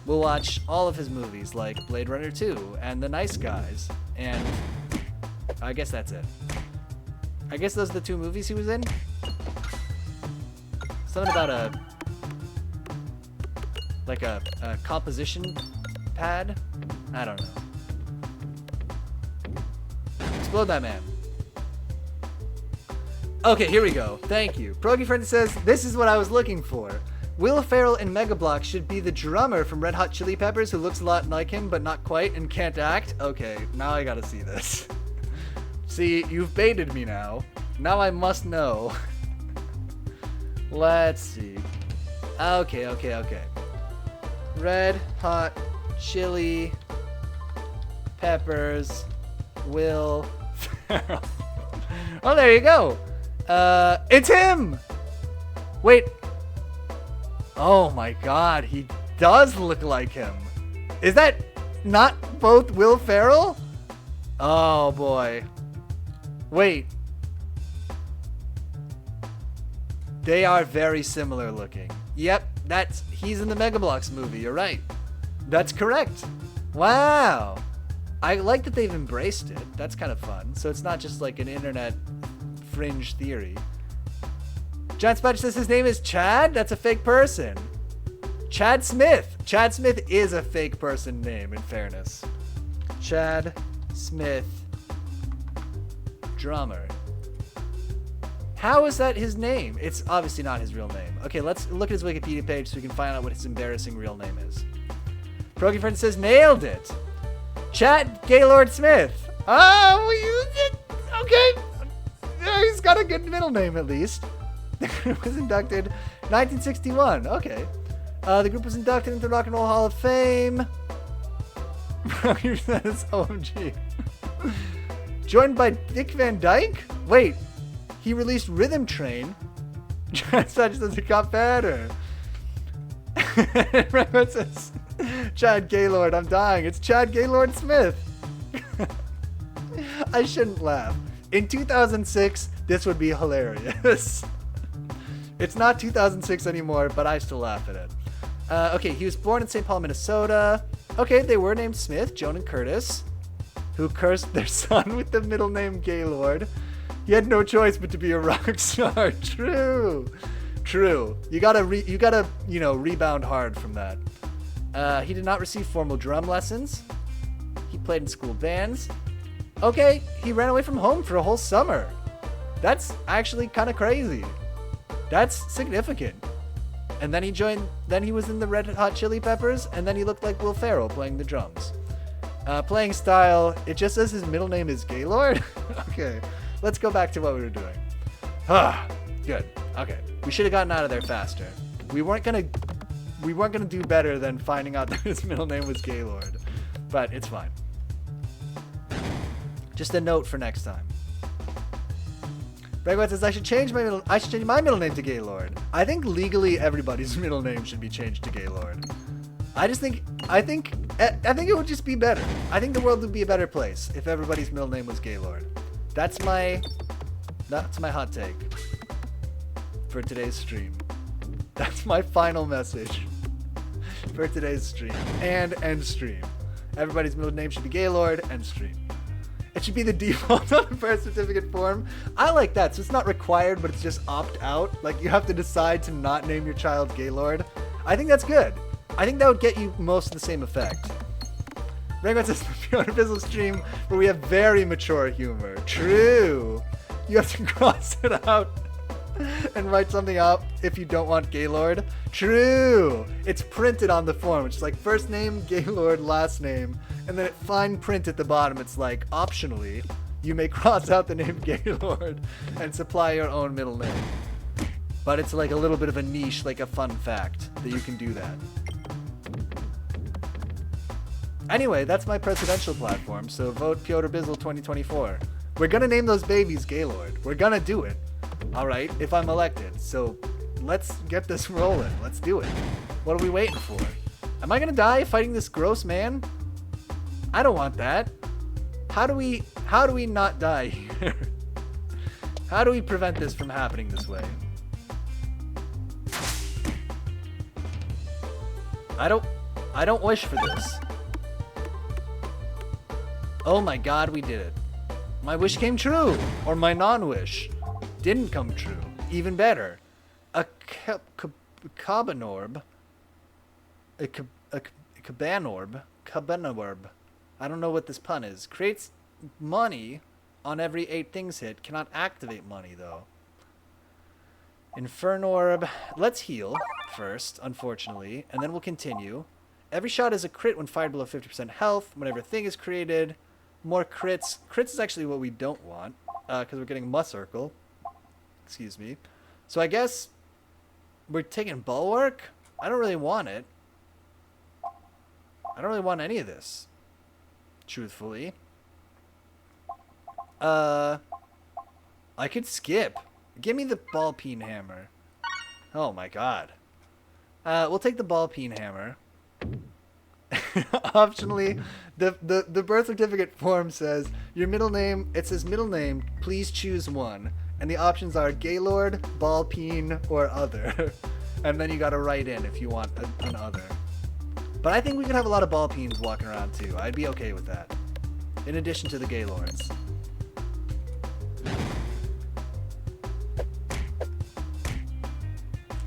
S1: We'll watch all of his movies like Blade Runner 2 and The Nice Guys, and I guess that's it. I guess those are the 2 movies he was in. Something about a composition pad? I don't know. Explode that man. Okay, here we go. Thank you. Progy Friend says, this is what I was looking for. Will Ferrell in Mega Bloks should be the drummer from Red Hot Chili Peppers who looks a lot like him but not quite and can't act. Okay, now I gotta see this. See, you've baited me now. Now I must know. Let's see. Okay. Red Hot Chili Peppers Will Ferrell. Oh, there you go. It's him! Wait. Oh my god, he does look like him. Is that not both Will Ferrell? Oh boy. Wait. They are very similar looking. Yep, he's in the Mega Bloks movie, you're right. That's correct. Wow. I like that they've embraced it. That's kind of fun. So it's not just like an internet fringe theory. John Spatch says his name is Chad? That's a fake person. Chad Smith. Chad Smith is a fake person name, in fairness. Chad Smith, drummer. How is that his name? It's obviously not his real name. Okay, let's look at his Wikipedia page so we can find out what his embarrassing real name is. Progy Friend says, nailed it. Chad Gaylord Smith. Oh, okay. He's got a good middle name at least. The group was inducted 1961. Okay. The group was inducted into the Rock and Roll Hall of Fame. Progy says, OMG. Joined by Dick Van Dyke? Wait. He released Rhythm Train. Such as it got better. Raymond says, Chad Gaylord, I'm dying. It's Chad Gaylord Smith. I shouldn't laugh. In 2006, this would be hilarious. It's not 2006 anymore, but I still laugh at it. Okay, he was born in St. Paul, Minnesota. Okay, they were named Smith, Joan and Curtis, who cursed their son with the middle name Gaylord. He had no choice but to be a rock star. True. You gotta, rebound hard from that. He did not receive formal drum lessons. He played in school bands. Okay, he ran away from home for a whole summer. That's actually kind of crazy. That's significant. And then he was in the Red Hot Chili Peppers, and then he looked like Will Ferrell playing the drums. Playing style, it just says his middle name is Gaylord. Okay, let's go back to what we were doing. Good. Okay, we should have gotten out of there faster. We weren't gonna do better than finding out that his middle name was Gaylord, but it's fine. Just a note for next time. Bregwet says I should change my middle name to Gaylord. I think legally everybody's middle name should be changed to Gaylord. I think it would just be better. I think the world would be a better place if everybody's middle name was Gaylord. That's my hot take for today's stream. That's my final message for today's stream and end stream. Everybody's middle name should be Gaylord, end stream. It should be the default on the birth certificate form. I like that. So it's not required, but it's just opt out. Like you have to decide to not name your child Gaylord. I think that's good. I think that would get you most of the same effect. Raymond says the Fiona Fizzle stream where we have very mature humor. True. You have to cross it out and write something out if you don't want Gaylord. True. It's printed on the form. It's like first name, Gaylord, last name. And then fine print at the bottom, it's like, optionally, you may cross out the name Gaylord and supply your own middle name. But it's like a little bit of a niche, like a fun fact, that you can do that. Anyway, that's my presidential platform, so vote Piotr Bizzle 2024. We're gonna name those babies Gaylord. We're gonna do it. Alright, if I'm elected. So let's get this rolling. Let's do it. What are we waiting for? Am I gonna die fighting this gross man? I don't want that. How do we not die here? How do we prevent this from happening this way? I don't wish for this. Oh my god, we did it. My wish came true. Or my non-wish didn't come true. Even better. A cabanorb. A cabanorb. I don't know what this pun is. Creates money on every 8 things hit. Cannot activate money, though. Infernorb. Let's heal first, unfortunately. And then we'll continue. Every shot is a crit when fired below 50% health. Whenever a thing is created. More crits. Crits is actually what we don't want. Because we're getting Muss Circle. Excuse me. So I guess we're taking Bulwark. I don't really want it. I don't really want any of this. Truthfully. I could skip. Give me the ball peen hammer. Oh my god. We'll take the ball peen hammer. Optionally, the birth certificate form says your middle name. It says middle name. Please choose one, and the options are Gaylord, ball peen, or other. And then you gotta write in if you want an other. But I think we could have a lot of ball peens walking around too. I'd be okay with that. In addition to the Gaylords.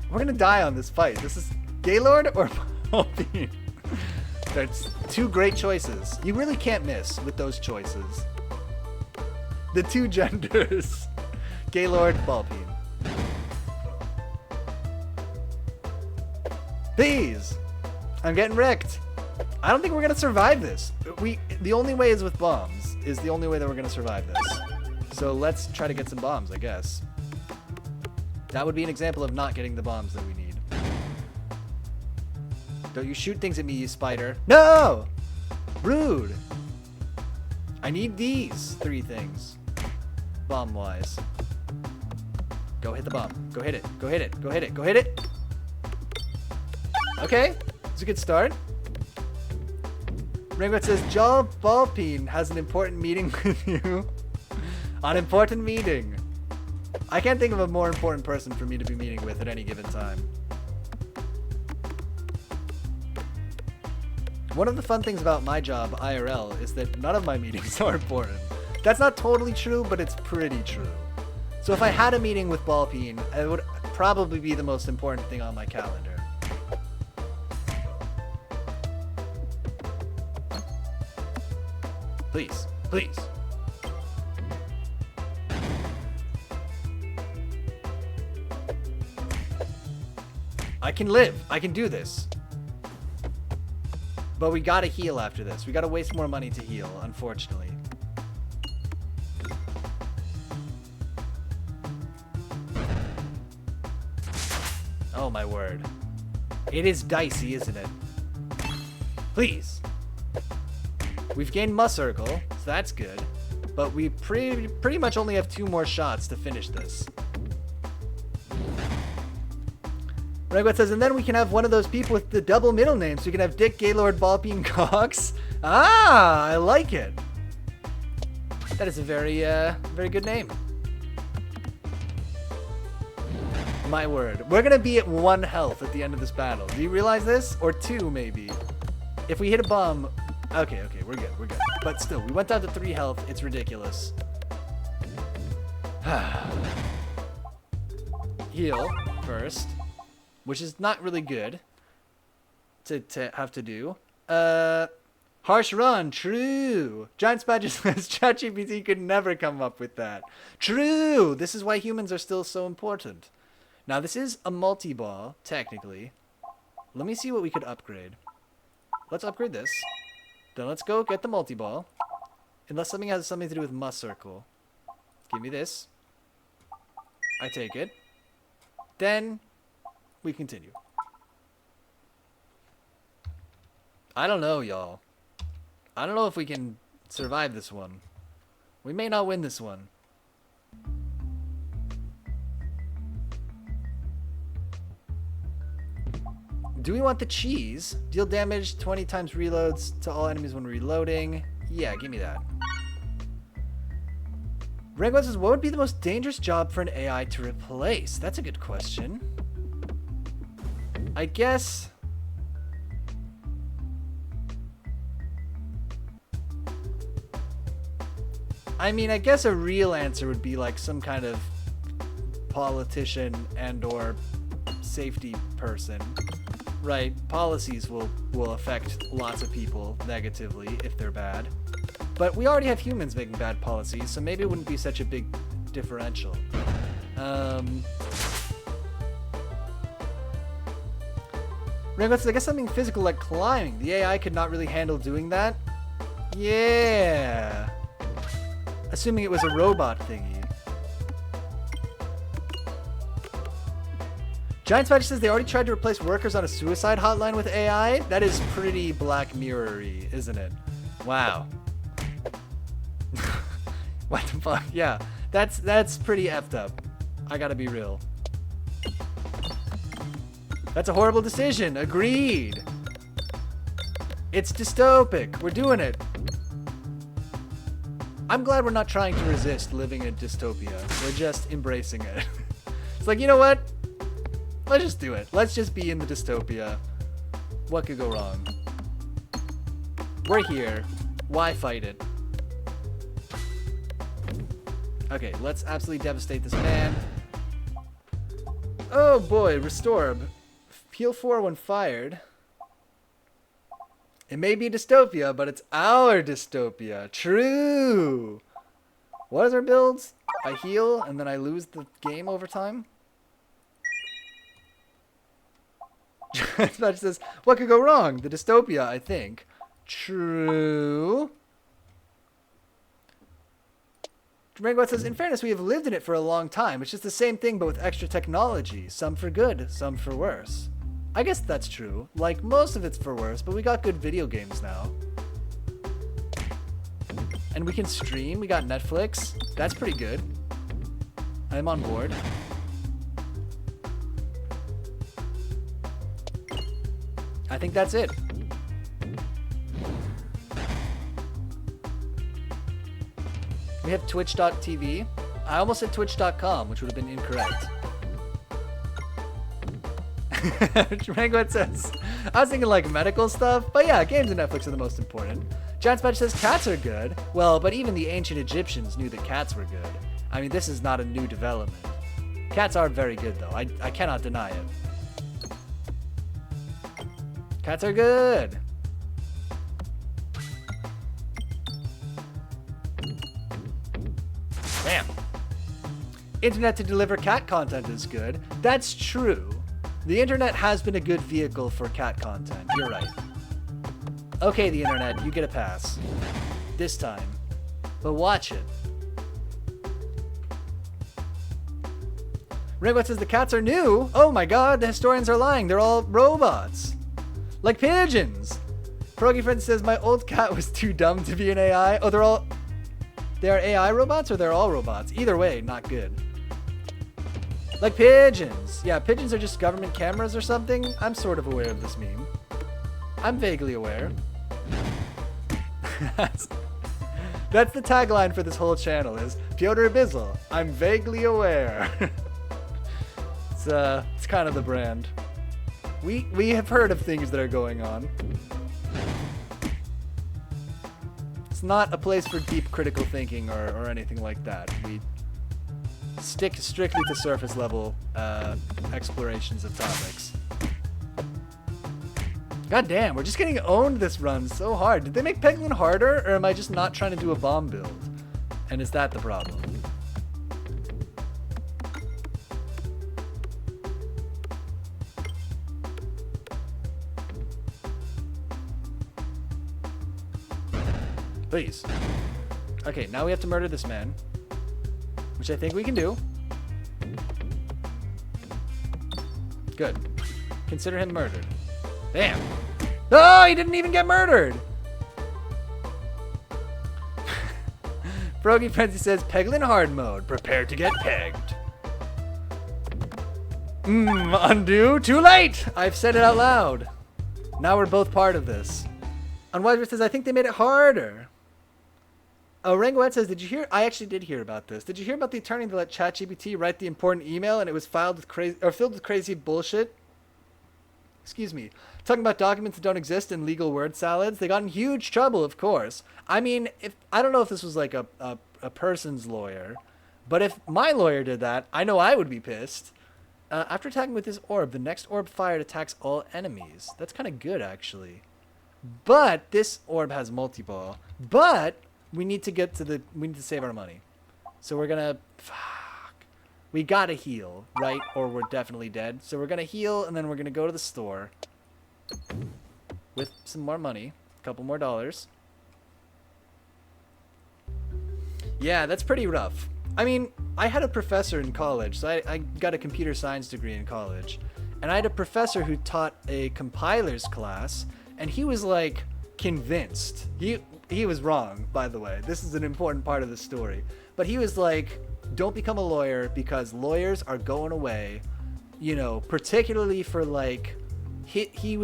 S1: We're gonna die on this fight. This is Gaylord or ball peen. That's 2 great choices. You really can't miss with those choices. The 2 genders. Gaylord, ball peen. Please! I'm getting wrecked. I don't think we're gonna survive this. The only way is with bombs. Is the only way that we're gonna survive this. So let's try to get some bombs, I guess. That would be an example of not getting the bombs that we need. Don't you shoot things at me, you spider. No! Rude. I need these 3 things. Bomb-wise. Go hit the bomb. Go hit it. Go hit it. Go hit it. Go hit it. Okay. It's a good start. Ringwood says, Joel Ballpeen has an important meeting with you. An important meeting. I can't think of a more important person for me to be meeting with at any given time. One of the fun things about my job, IRL, is that none of my meetings are important. That's not totally true, but it's pretty true. So if I had a meeting with Ballpeen, it would probably be the most important thing on my calendar. Please, please. I can live. I can do this. But we gotta heal after this. We gotta waste more money to heal, unfortunately. Oh my word. It is dicey, isn't it? Please. We've gained Muss Circle, so that's good. But we pretty much only have 2 more shots to finish this. Regwet says, and then we can have one of those people with the double middle name, so we can have Dick Gaylord Ballpeen Cox. Ah, I like it. That is a very good name. My word. We're gonna be at 1 health at the end of this battle. Do you realize this? Or 2, maybe. If we hit a bomb... Okay, we're good. But still, we went down to 3 health. It's ridiculous. Heal first. Which is not really good to have to do. Harsh run, true. Giant Badger says ChatGPT could never come up with that. True. This is why humans are still so important. Now this is a multi-ball, technically. Let me see what we could upgrade. Let's upgrade this. Then let's go get the multi-ball. Unless something has something to do with Muss Circle. Give me this. I take it. Then... we continue. I don't know, y'all. I don't know if we can survive this one. We may not win this one. Do we want the cheese? Deal damage 20 times reloads to all enemies when reloading. Yeah, give me that. Rango says, what would be the most dangerous job for an AI to replace? That's a good question. I guess... I mean, I guess a real answer would be like some kind of politician and or safety person. Right, policies will affect lots of people negatively if they're bad. But we already have humans making bad policies, so maybe it wouldn't be such a big differential. Rainbow says, I guess something physical like climbing. The AI could not really handle doing that. Yeah. Assuming it was a robot thingy. Giant Spider says they already tried to replace workers on a suicide hotline with AI. That is pretty Black Mirror-y, isn't it? Wow. What the fuck? Yeah, that's pretty effed up. I gotta be real. That's a horrible decision. Agreed. It's dystopic. We're doing it. I'm glad we're not trying to resist living in dystopia. We're just embracing it. It's like, you know what? Let's just do it. Let's just be in the dystopia. What could go wrong? We're here. Why fight it? Okay, let's absolutely devastate this man. Oh boy, restore. Heal 4 when fired. It may be dystopia, but it's our dystopia. True. What is our builds? I heal and then I lose the game over time? That says, what could go wrong? The dystopia, I think. True. Rango says, in fairness, we have lived in it for a long time. It's just the same thing, but with extra technology. Some for good, some for worse. I guess that's true. Like, most of it's for worse, but we got good video games now. And we can stream. We got Netflix. That's pretty good. I'm on board. I think that's it. We have twitch.tv. I almost said twitch.com, which would have been incorrect. Rango says, I was thinking like medical stuff, but yeah, games and Netflix are the most important. Giant Spatch says cats are good. Well, but even the ancient Egyptians knew that cats were good. I mean, this is not a new development. Cats are very good, though. I cannot deny it. Cats are good. Bam. Internet to deliver cat content is good. That's true. The internet has been a good vehicle for cat content. You're right. Okay, the internet, you get a pass. This time. But watch it. Rainbow says the cats are new. Oh my god, the historians are lying. They're all robots. Like pigeons. Pierogi Friend says my old cat was too dumb to be an AI. Oh, they are AI robots or they're all robots? Either way, not good. Like pigeons. Yeah, pigeons are just government cameras or something. I'm sort of aware of this meme. I'm vaguely aware. That's the tagline for this whole channel is Piotr Bizzle. I'm vaguely aware. It's kind of the brand. We have heard of things that are going on. It's not a place for deep critical thinking or anything like that. We stick strictly to surface level explorations of topics. God damn, we're just getting owned this run so hard. Did they make Peglin harder, or am I just not trying to do a bomb build? And is that the problem? Please. Okay, now we have to murder this man. Which I think we can do. Good. Consider him murdered. Damn. Oh, he didn't even get murdered! Froggy Frenzy says, Peglin hard mode. Prepare to get pegged. Undo. Too late. I've said it out loud. Now we're both part of this. Unwiser says, I think they made it harder. Oh, Rangoet says, did you hear? I actually did hear about this. Did you hear about the attorney that let ChatGPT write the important email and it was filled with crazy bullshit? Excuse me. Talking about documents that don't exist and legal word salads. They got in huge trouble, of course. I mean, I don't know if this was like a person's lawyer, but if my lawyer did that, I know I would be pissed. After attacking with this orb, the next orb fired attacks all enemies. That's kind of good, actually. But this orb has multi-ball. But we need to save our money. So we're gonna, we gotta heal, right? Or we're definitely dead. So we're gonna heal, and then we're gonna go to the store with some more money, a couple more dollars. Yeah, that's pretty rough. I mean, I had a professor in college, so I got a computer science degree in college, and I had a professor who taught a compilers class, and he was like convinced. He was wrong, by the way. This is an important part of the story. But he was like, don't become a lawyer because lawyers are going away, you know, particularly for like, he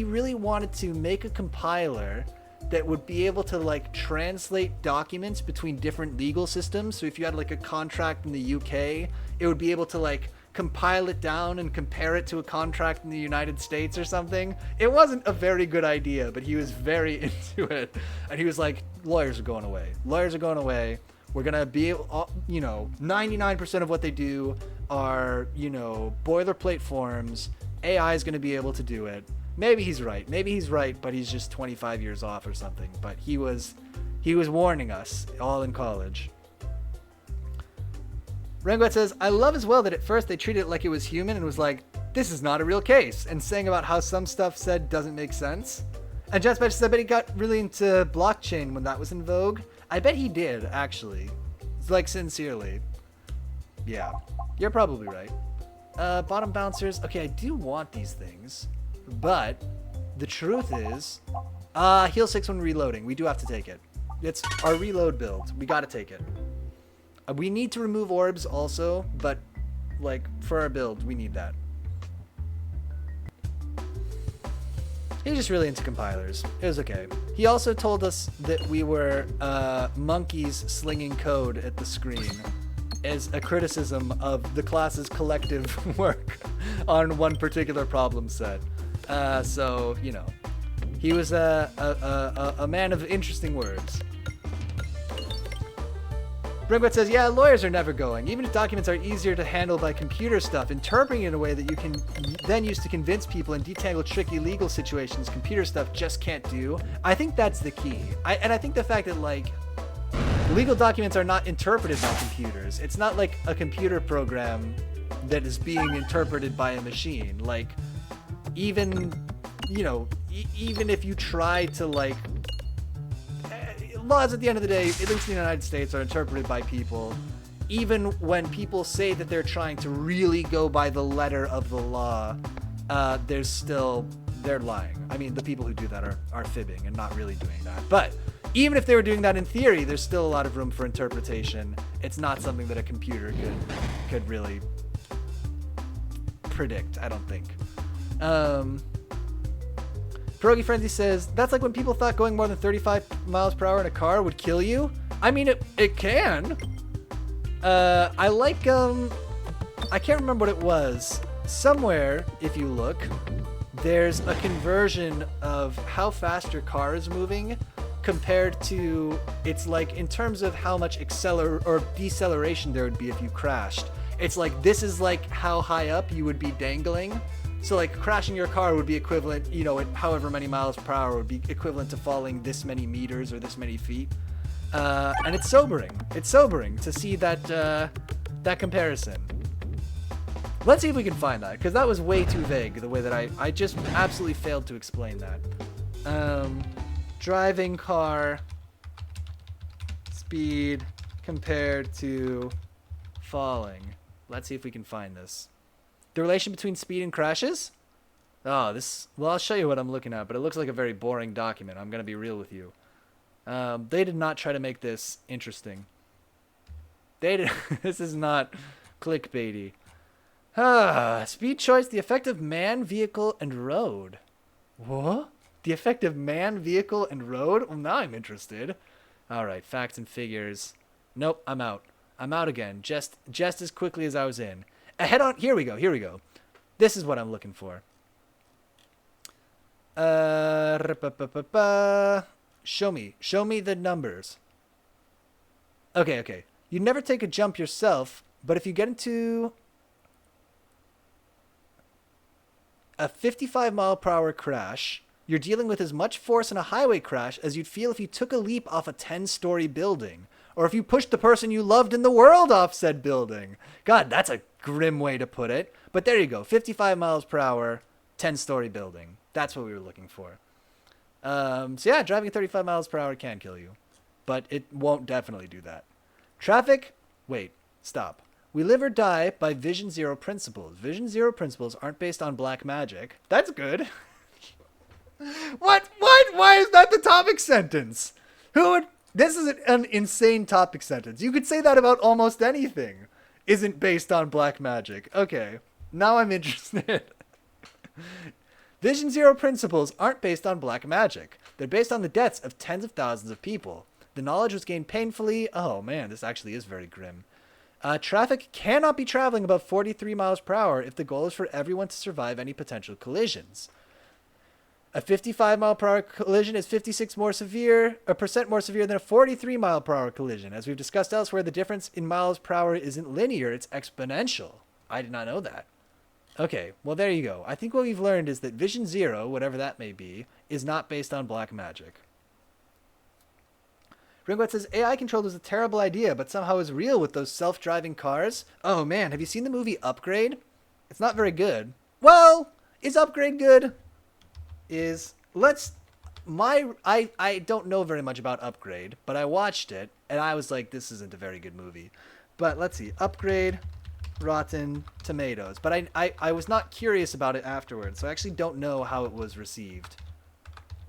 S1: really wanted to make a compiler that would be able to like translate documents between different legal systems. So if you had like a contract in the UK, it would be able to like compile it down and compare it to a contract in the United States or something. It wasn't a very good idea, but he was very into it. And he was like, lawyers are going away. Lawyers are going away. We're going to be able, you know, 99% of what they do are, you know, boilerplate forms. AI is going to be able to do it. Maybe he's right. Maybe he's right, but he's just 25 years off or something. But he was warning us all in college. Renguet says, I love as well that at first they treated it like it was human and was like, this is not a real case, and saying about how some stuff said doesn't make sense. And Jess says, I bet he got really into blockchain when that was in vogue. I bet he did, actually. It's like, sincerely. Yeah, you're probably right. Bottom bouncers. Okay, I do want these things, but the truth is, heal 6 when reloading. We do have to take it. It's our reload build. We gotta take it. We need to remove orbs also, but like for our build, we need that. He's just really into compilers. It was okay. He also told us that we were monkeys slinging code at the screen as a criticism of the class's collective work on one particular problem set. So, you know, he was a man of interesting words. Brimwet says, yeah, lawyers are never going. Even if documents are easier to handle by computer stuff, interpreting in a way that you can then use to convince people and detangle tricky legal situations computer stuff just can't do. I think that's the key. And I think the fact that, like, legal documents are not interpreted by computers. It's not like a computer program that is being interpreted by a machine. Like, even, you know, even if you try to, like, laws at the end of the day, at least in the United States, are interpreted by people. Even when people say that they're trying to really go by the letter of the law, they're lying. I mean, the people who do that are fibbing and not really doing that. But even if they were doing that in theory, there's still a lot of room for interpretation. It's not something that a computer could really predict, I don't think. Pierogi Frenzy says, that's like when people thought going more than 35 miles per hour in a car would kill you. I mean, it can. I like, I can't remember what it was. Somewhere, if you look, there's a conversion of how fast your car is moving compared to, it's like in terms of how much deceleration there would be if you crashed. It's like, this is like how high up you would be dangling. So like crashing your car would be equivalent, you know, at however many miles per hour would be equivalent to falling this many meters or this many feet. And it's sobering. It's sobering to see that comparison. Let's see if we can find that, because that was way too vague, the way that I just absolutely failed to explain that. Driving car speed compared to falling. Let's see if we can find this. The relation between speed and crashes? Oh, well, I'll show you what I'm looking at, but it looks like a very boring document. I'm going to be real with you. They did not try to make this interesting. They did, this is not clickbaity. Speed choice, the effect of man, vehicle, and road. What? The effect of man, vehicle, and road? Well, now I'm interested. All right, facts and figures. Nope, I'm out. I'm out again, just as quickly as I was in. Head on. Here we go. This is what I'm looking for. Show me the numbers. Okay. You never take a jump yourself, but if you get into a 55-mile-per-hour crash, you're dealing with as much force in a highway crash as you'd feel if you took a leap off a 10-story building, or if you pushed the person you loved in the world off said building. God, that's a grim way to put it. But there you go, 55 miles per hour, 10-story building. That's what we were looking for. So yeah, driving at 35 miles per hour can kill you, but it won't definitely do that. Traffic, wait, stop. We live or die by Vision Zero principles. Vision Zero principles aren't based on black magic. That's good. What? Why is that the topic sentence? Who would... This is an insane topic sentence. You could say that about almost anything. Isn't based on black magic. Okay, now I'm interested. Vision Zero principles aren't based on black magic. They're based on the deaths of tens of thousands of people. The knowledge was gained painfully. Oh man, this actually is very grim. Traffic cannot be traveling above 43 miles per hour if the goal is for everyone to survive any potential collisions. A 55 mile per hour collision is 56% more severe than a 43 mile per hour collision. As we've discussed elsewhere, the difference in miles per hour isn't linear, it's exponential. I did not know that. Okay, well there you go. I think what we've learned is that Vision Zero, whatever that may be, is not based on black magic. Ringwet says, AI controlled was a terrible idea, but somehow is real with those self-driving cars. Oh man, have you seen the movie Upgrade? It's not very good. Well, is Upgrade good? I don't know very much about Upgrade, but I watched it, and I was like, this isn't a very good movie. But let's see, Upgrade, Rotten Tomatoes. But I was not curious about it afterwards, so I actually don't know how it was received.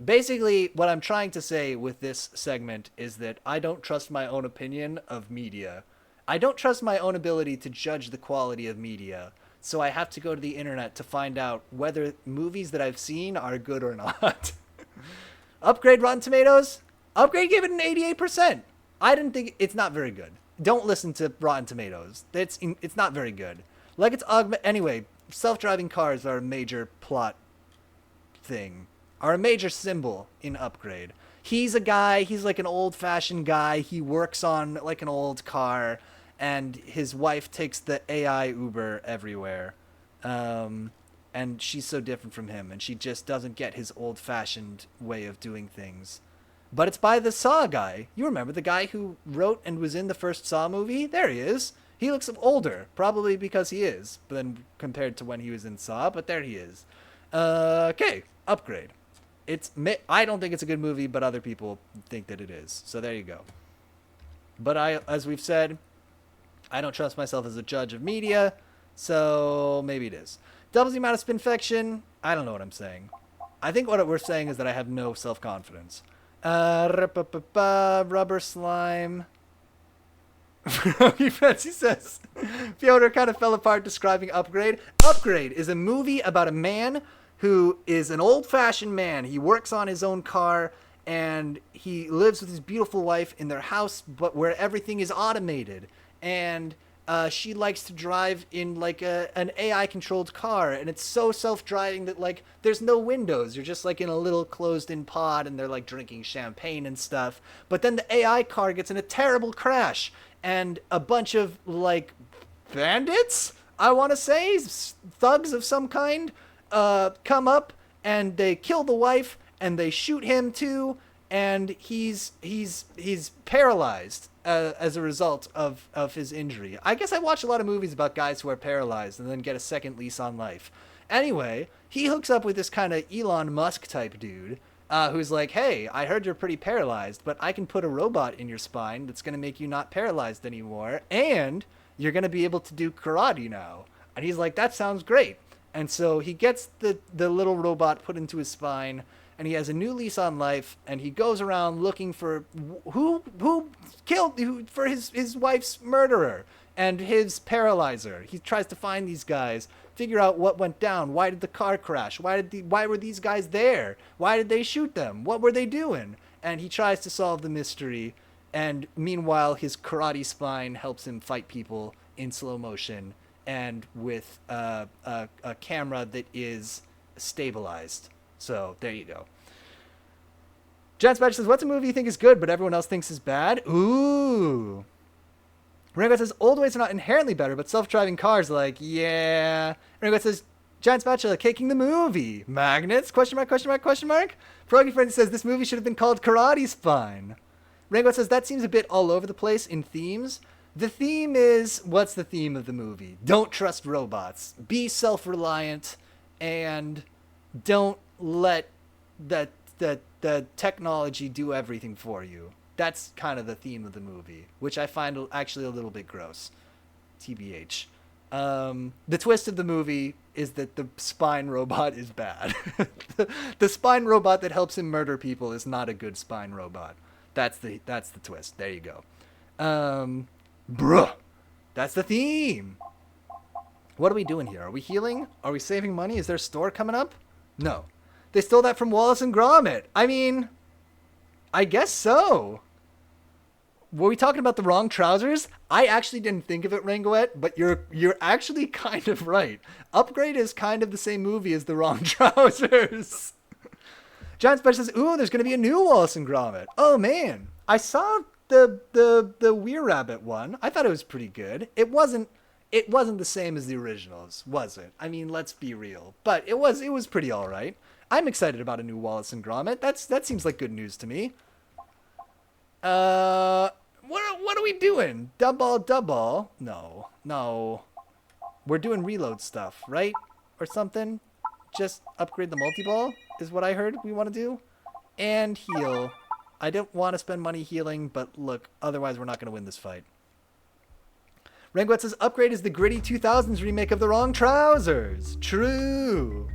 S1: Basically, what I'm trying to say with this segment is that I don't trust my own opinion of media. I don't trust my own ability to judge the quality of media, so I have to go to the internet to find out whether movies that I've seen are good or not. Upgrade Rotten Tomatoes? Upgrade gave it an 88%. I didn't think... It's not very good. Don't listen to Rotten Tomatoes. It's not very good. Like it's Anyway, self-driving cars are a major plot thing. Are a major symbol in Upgrade. He's a guy, he's like an old-fashioned guy. He works on like an old car, and his wife takes the AI Uber everywhere. And she's so different from him, and she just doesn't get his old-fashioned way of doing things. But it's by the Saw guy. You remember the guy who wrote and was in the first Saw movie? There he is. He looks older, probably because he is, but then compared to when he was in Saw, but there he is. Okay, Upgrade. I don't think it's a good movie, but other people think that it is. So there you go. But as we've said, I don't trust myself as a judge of media, so maybe it is. Doubles the amount of spinfection. I don't know what I'm saying. I think what we're saying is that I have no self-confidence. Rubber slime. Fancy says, Fyodor kind of fell apart describing Upgrade. Upgrade is a movie about a man who is an old-fashioned man. He works on his own car, and he lives with his beautiful wife in their house, but where everything is automated. And she likes to drive in like an AI-controlled car, and it's so self-driving that like there's no windows. You're just like in a little closed-in pod, and they're like drinking champagne and stuff. But then the AI car gets in a terrible crash, and a bunch of like bandits, I want to say, thugs of some kind, come up, and they kill the wife, and they shoot him too, and he's paralyzed as a result of his injury. I guess I watch a lot of movies about guys who are paralyzed and then get a second lease on life. Anyway, he hooks up with this kind of Elon Musk type dude, who's like, hey, I heard you're pretty paralyzed, but I can put a robot in your spine that's going to make you not paralyzed anymore, and you're going to be able to do karate now. And he's like, that sounds great. And so he gets the little robot put into his spine, and he has a new lease on life, and he goes around looking for who for his wife's murderer and his paralyzer. He tries to find these guys, figure out what went down. Why did the car crash? Why were these guys there? Why did they shoot them? What were they doing? And he tries to solve the mystery. And meanwhile, his karate spine helps him fight people in slow motion and with a camera that is stabilized. So there you go. John Spatch says, what's a movie you think is good but everyone else thinks is bad? Ooh. Rango says, old ways are not inherently better, but self-driving cars are like, yeah. Rango says, Giant Spatula caking the movie. Magnets? Question mark, question mark, question mark? Froggy Frenzy says, this movie should have been called Karate Spine. Rango says, that seems a bit all over the place in themes. The theme is, what's the theme of the movie? Don't trust robots. Be self-reliant and don't let the technology do everything for you. That's kind of the theme of the movie, which I find actually a little bit gross. TBH. The twist of the movie is that the spine robot is bad. The spine robot that helps him murder people is not a good spine robot. That's the twist. There you go. Bruh. That's the theme. What are we doing here? Are we healing? Are we saving money? Is there a store coming up? No. They stole that from Wallace and Gromit. I mean, I guess so. Were we talking about the wrong trousers? I actually didn't think of it, Rangoet, but you're actually kind of right. Upgrade is kind of the same movie as the wrong trousers. John Special says, ooh, there's going to be a new Wallace and Gromit. Oh, man. I saw the Weir Rabbit one. I thought it was pretty good. It wasn't the same as the originals, was it? I mean, let's be real. But it was pretty all right. I'm excited about a new Wallace and Gromit. That seems like good news to me. What are we doing? Double? No. We're doing reload stuff, right? Or something? Just upgrade the multi-ball is what I heard we want to do. And heal. I don't want to spend money healing, but look, otherwise we're not going to win this fight. Rangwet says, upgrade is the gritty 2000s remake of The Wrong Trousers. True.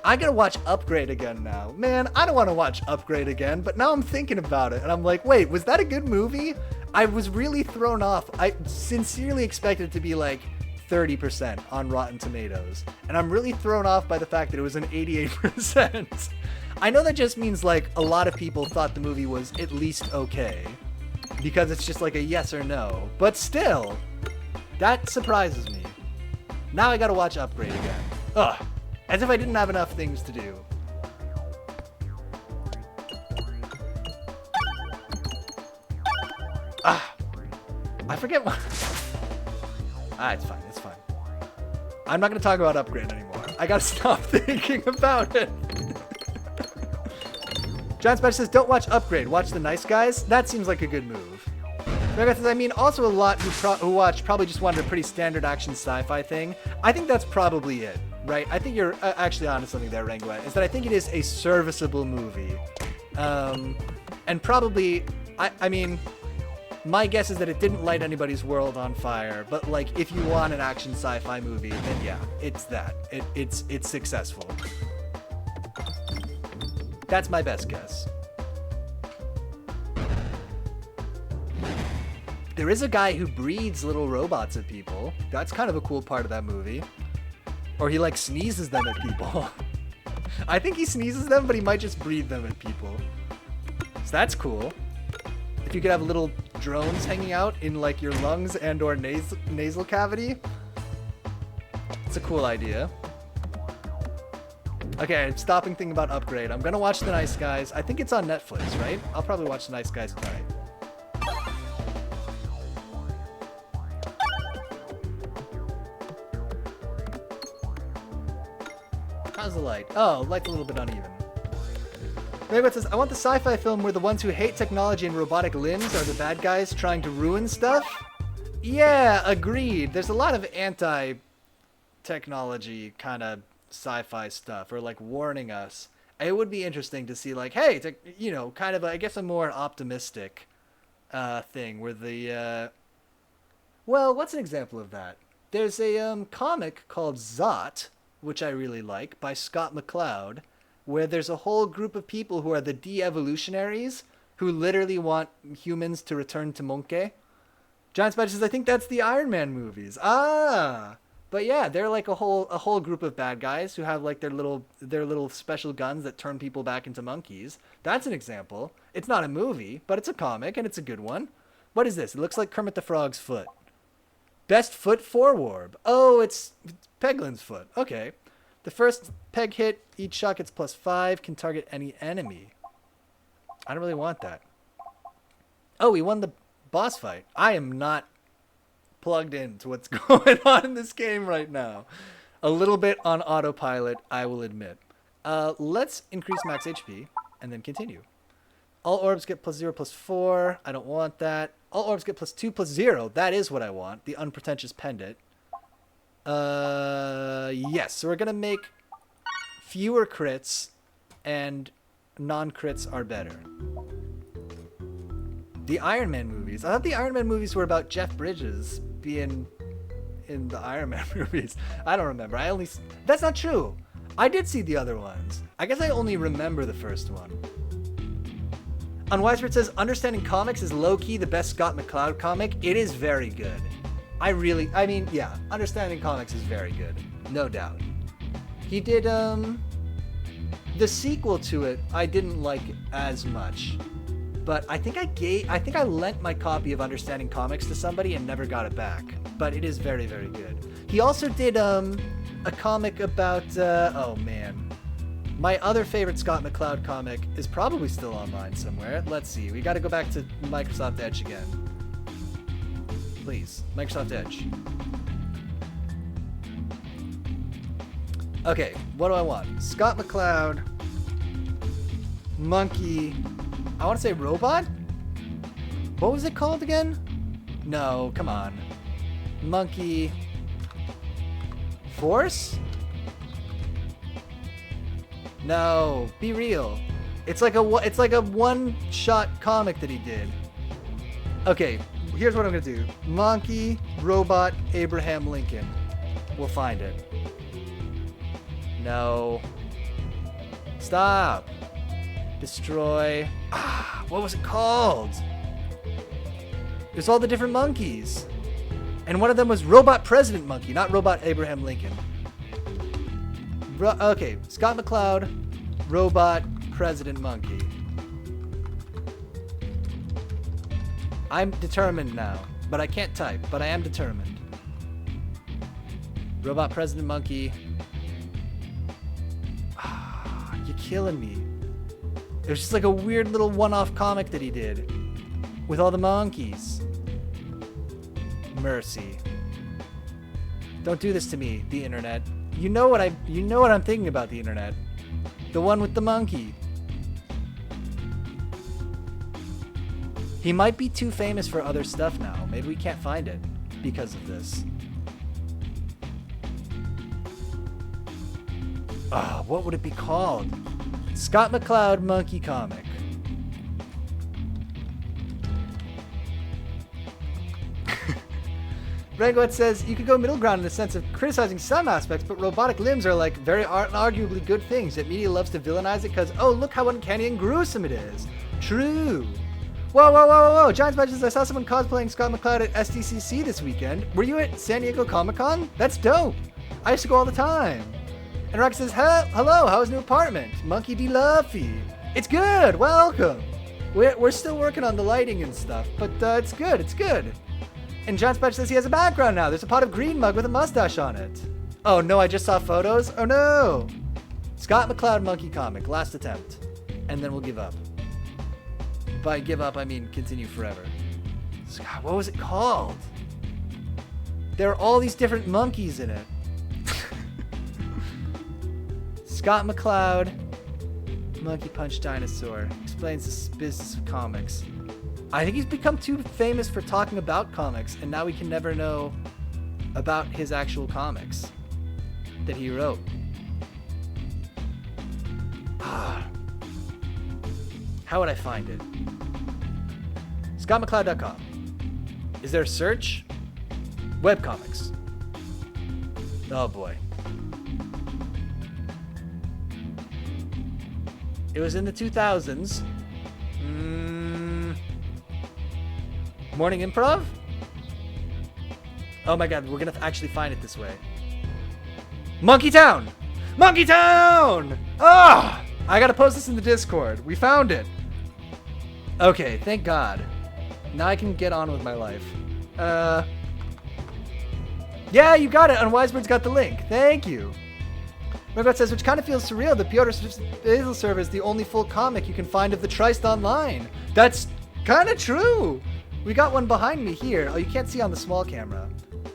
S1: I gotta watch Upgrade again now. Man, I don't want to watch Upgrade again, but now I'm thinking about it, and I'm like, wait, was that a good movie? I was really thrown off. I sincerely expected it to be like 30% on Rotten Tomatoes, and I'm really thrown off by the fact that it was an 88%. I know that just means like a lot of people thought the movie was at least okay, because it's just like a yes or no, but still, that surprises me. Now I gotta watch Upgrade again. Ugh. As if I didn't have enough things to do. I forget what... it's fine, it's fine. I'm not going to talk about Upgrade anymore. I got to stop thinking about it. John Special says, don't watch Upgrade, watch The Nice Guys. That seems like a good move. Megadeth says, I mean, also a lot who watch probably just wanted a pretty standard action sci-fi thing. I think that's probably it. Right, I think you're actually onto something there, Ranguet, is that I think it is a serviceable movie. And probably, I mean, my guess is that it didn't light anybody's world on fire, but like, if you want an action sci-fi movie, then yeah, it's that. It's successful. That's my best guess. There is a guy who breeds little robots at people. That's kind of a cool part of that movie. Or he, like, sneezes them at people. I think he sneezes them, but he might just breathe them at people. So that's cool. If you could have little drones hanging out in, like, your lungs and or nasal cavity. It's a cool idea. Okay, stopping thinking about Upgrade. I'm gonna watch The Nice Guys. I think it's on Netflix, right? I'll probably watch The Nice Guys tonight. How's the light? Oh, light's a little bit uneven. Raybot says, I want the sci-fi film where the ones who hate technology and robotic limbs are the bad guys trying to ruin stuff. Yeah, agreed. There's a lot of anti-technology kind of sci-fi stuff, or like warning us. It would be interesting to see like, hey, you know, kind of, I guess a more optimistic thing where the, well, what's an example of that? There's a comic called Zot, which I really like, by Scott McCloud, where there's a whole group of people who are the de-evolutionaries who literally want humans to return to Monkey. Giant Spider says, I think that's the Iron Man movies. Ah! But yeah, they're like a whole group of bad guys who have like their little special guns that turn people back into monkeys. That's an example. It's not a movie, but it's a comic and it's a good one. What is this? It looks like Kermit the Frog's foot. Best foot forwarb. Oh, it's Peglin's foot. Okay. The first peg hit, each shot gets +5, can target any enemy. I don't really want that. Oh, we won the boss fight. I am not plugged into what's going on in this game right now. A little bit on autopilot, I will admit. Let's increase max HP and then continue. All orbs get +0, +4. I don't want that. All orbs get +2, +0. That is what I want. The unpretentious pendant. Yes. So we're going to make fewer crits and non-crits are better. The Iron Man movies. I thought the Iron Man movies were about Jeff Bridges being in the Iron Man movies. I don't remember. That's not true. I did see the other ones. I guess I only remember the first one. Unwisebird says, understanding comics is low-key the best Scott McCloud comic. It is very good. Yeah, understanding comics is very good. No doubt. He did, the sequel to it, I didn't like as much. But I think I lent my copy of Understanding Comics to somebody and never got it back. But it is very, very good. He also did a comic about oh man. My other favorite Scott McCloud comic is probably still online somewhere. Let's see. We got to go back to Microsoft Edge again. Please, Microsoft Edge. Okay, what do I want? Scott McCloud, monkey. I want to say robot? What was it called again? No, come on. Monkey. Force? No, be real. It's like a one-shot comic that he did. Okay, here's what I'm gonna do. Monkey, robot, Abraham Lincoln. We'll find it. No. Stop. Destroy. What was it called? There's all the different monkeys. And one of them was Robot President Monkey, not Robot Abraham Lincoln. Okay, Scott McCloud, Robot President Monkey. I'm determined now, but I can't type, but I am determined. Robot President Monkey. You're killing me. It was just like a weird little one-off comic that he did with all the monkeys. Mercy. Don't do this to me, the internet. You know what I'm thinking about, the internet. The one with the monkey. He might be too famous for other stuff now. Maybe we can't find it because of this. What would it be called? Scott McCloud monkey comic. Rangoet says, you could go middle ground in the sense of criticizing some aspects, but robotic limbs are like very arguably good things. Yet media loves to villainize it because, oh, look how uncanny and gruesome it is. True. Whoa. Giants Badges, I saw someone cosplaying Scott McCloud at SDCC this weekend. Were you at San Diego Comic-Con? That's dope. I used to go all the time. And Rock says, hello, how's new apartment? Monkey D. Luffy. It's good, welcome. We're still working on the lighting and stuff, but it's good. And John Spatch says he has a background now. There's a pot of green mug with a mustache on it. Oh no, I just saw photos? Oh no. Scott McCloud monkey comic, last attempt. And then we'll give up. By give up, I mean continue forever. Scott, what was it called? There are all these different monkeys in it. Scott McCloud, Monkey Punch Dinosaur, explains the business of comics. I think he's become too famous for talking about comics, and now we can never know about his actual comics that he wrote. How would I find it? ScottMcCloud.com. Is there a search? Webcomics. Oh boy. It was in the 2000s. Morning Improv? Oh my god, we're gonna actually find it this way. Monkey Town! Monkey Town! Ah! I gotta post this in the Discord. We found it. Okay, thank God. Now I can get on with my life. Yeah, you got it. Unwisebird's got the link. Thank you. Margot says, which kind of feels surreal. The Piotr Basil server is the only full comic you can find of the Trist online. That's kind of true. We got one behind me here. Oh, you can't see on the small camera.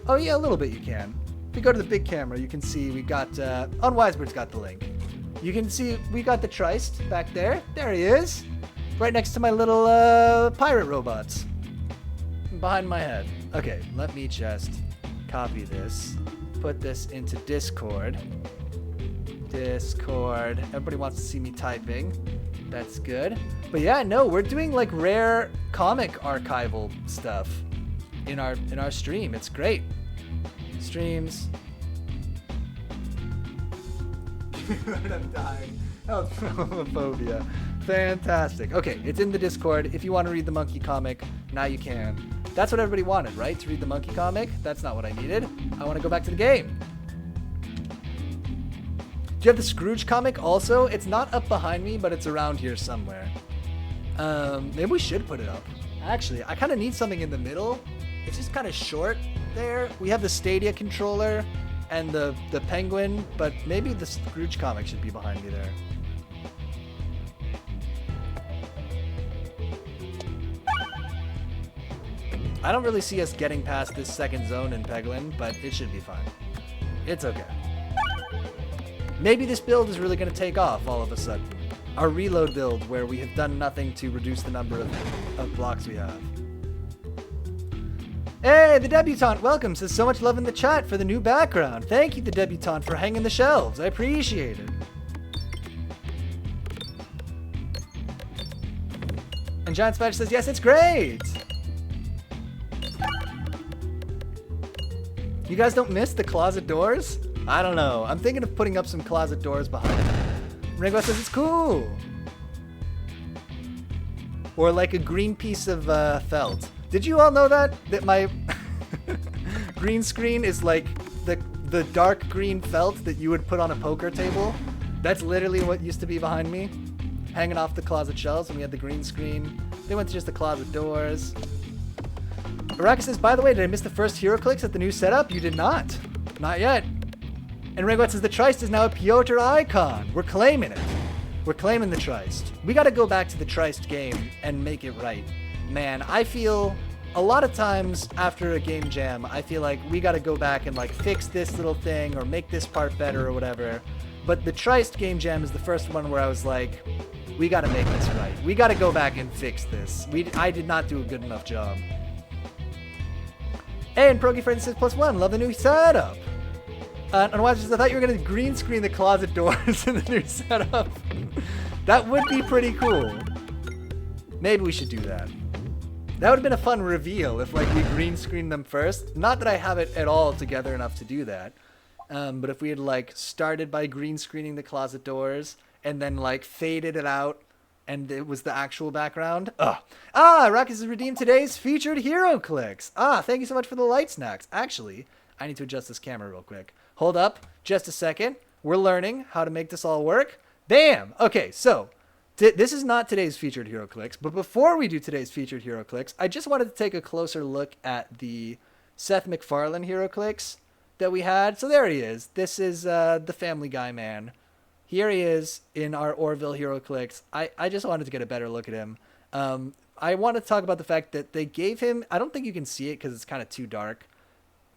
S1: Oh, yeah, a little bit you can. If you go to the big camera, you can see we got... Unwisebird's got the link. You can see we got the Trist back there. There he is. Right next to my little pirate robots. Behind my head. Okay, let me just copy this. Put this into Discord. Discord. Everybody wants to see me typing. That's good. But yeah, no, we're doing like rare comic archival stuff in our stream. It's great. Streams. I'm dying. Homophobia. Fantastic. Okay, it's in the Discord. If you want to read the monkey comic, now you can. That's what everybody wanted, right? To read the monkey comic? That's not what I needed. I want to go back to the game. Do you have the Scrooge comic also? It's not up behind me, but it's around here somewhere. Maybe we should put it up. Actually, I kind of need something in the middle. It's just kind of short there. We have the Stadia controller and the Penguin, but maybe the Scrooge comic should be behind me there. I don't really see us getting past this second zone in Peglin, but it should be fine. It's okay. Maybe this build is really going to take off all of a sudden. Our reload build, where we have done nothing to reduce the number of blocks we have. Hey, the debutante, welcome. Says so much love in the chat for the new background. Thank you, the debutante, for hanging the shelves. I appreciate it. And Giant Spider says, yes, it's great. You guys don't miss the closet doors? I don't know. I'm thinking of putting up some closet doors behind it. Ringo says it's cool. Or like a green piece of felt. Did you all know that? That my green screen is like the dark green felt that you would put on a poker table? That's literally what used to be behind me. Hanging off the closet shelves when we had the green screen. They went to just the closet doors. Araka says, by the way, did I miss the first hero clicks at the new setup? You did not. Not yet. And Ringwet says the Trist is now a Piotr icon. We're claiming it. We're claiming the Trist. We got to go back to the Trist game and make it right. Man, I feel a lot of times after a game jam, I feel like we got to go back and like fix this little thing or make this part better or whatever. But the Trist game jam is the first one where I was like, we got to make this right. We got to go back and fix this. I did not do a good enough job. And Progy Friend says +1. Love the new setup. And watch this. I thought you were going to green screen the closet doors in the new setup. That would be pretty cool. Maybe we should do that. That would have been a fun reveal if like we green screened them first. Not that I have it at all together enough to do that. But if we had like started by green screening the closet doors and then like faded it out and it was the actual background. Rockets has redeemed today's featured hero clicks. Thank you so much for the light snacks. Actually, I need to adjust this camera real quick. Hold up just a second. We're learning how to make this all work. Bam! Okay, so this is not today's featured hero clicks, but before we do today's featured hero clicks, I just wanted to take a closer look at the Seth MacFarlane hero clicks that we had. So there he is. This is the Family Guy man. Here he is in our Orville hero clicks. I just wanted to get a better look at him. I want to talk about the fact that they gave him, I don't think you can see it because it's kind of too dark.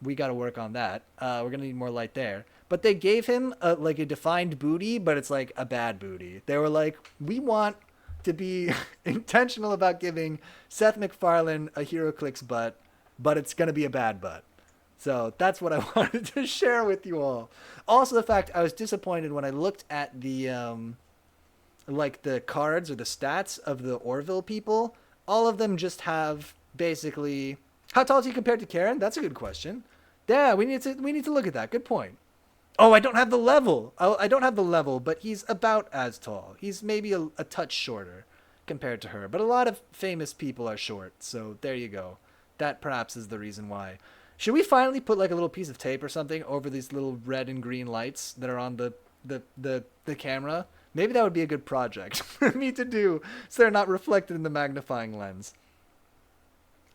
S1: We got to work on that. We're going to need more light there. But they gave him like a defined booty, but it's like a bad booty. They were like, we want to be intentional about giving Seth MacFarlane a hero clicks butt, but it's going to be a bad butt. So that's what I wanted to share with you all. Also, the fact I was disappointed when I looked at the like the cards or the stats of the Orville people. All of them just have basically, how tall is he compared to Karen? That's a good question. Yeah, we need to look at that. Good point. Oh, I don't have the level. I don't have the level, but he's about as tall. He's maybe a touch shorter compared to her. But a lot of famous people are short, so there you go. That perhaps is the reason why. Should we finally put like a little piece of tape or something over these little red and green lights that are on the camera? Maybe that would be a good project for me to do, so they're not reflected in the magnifying lens.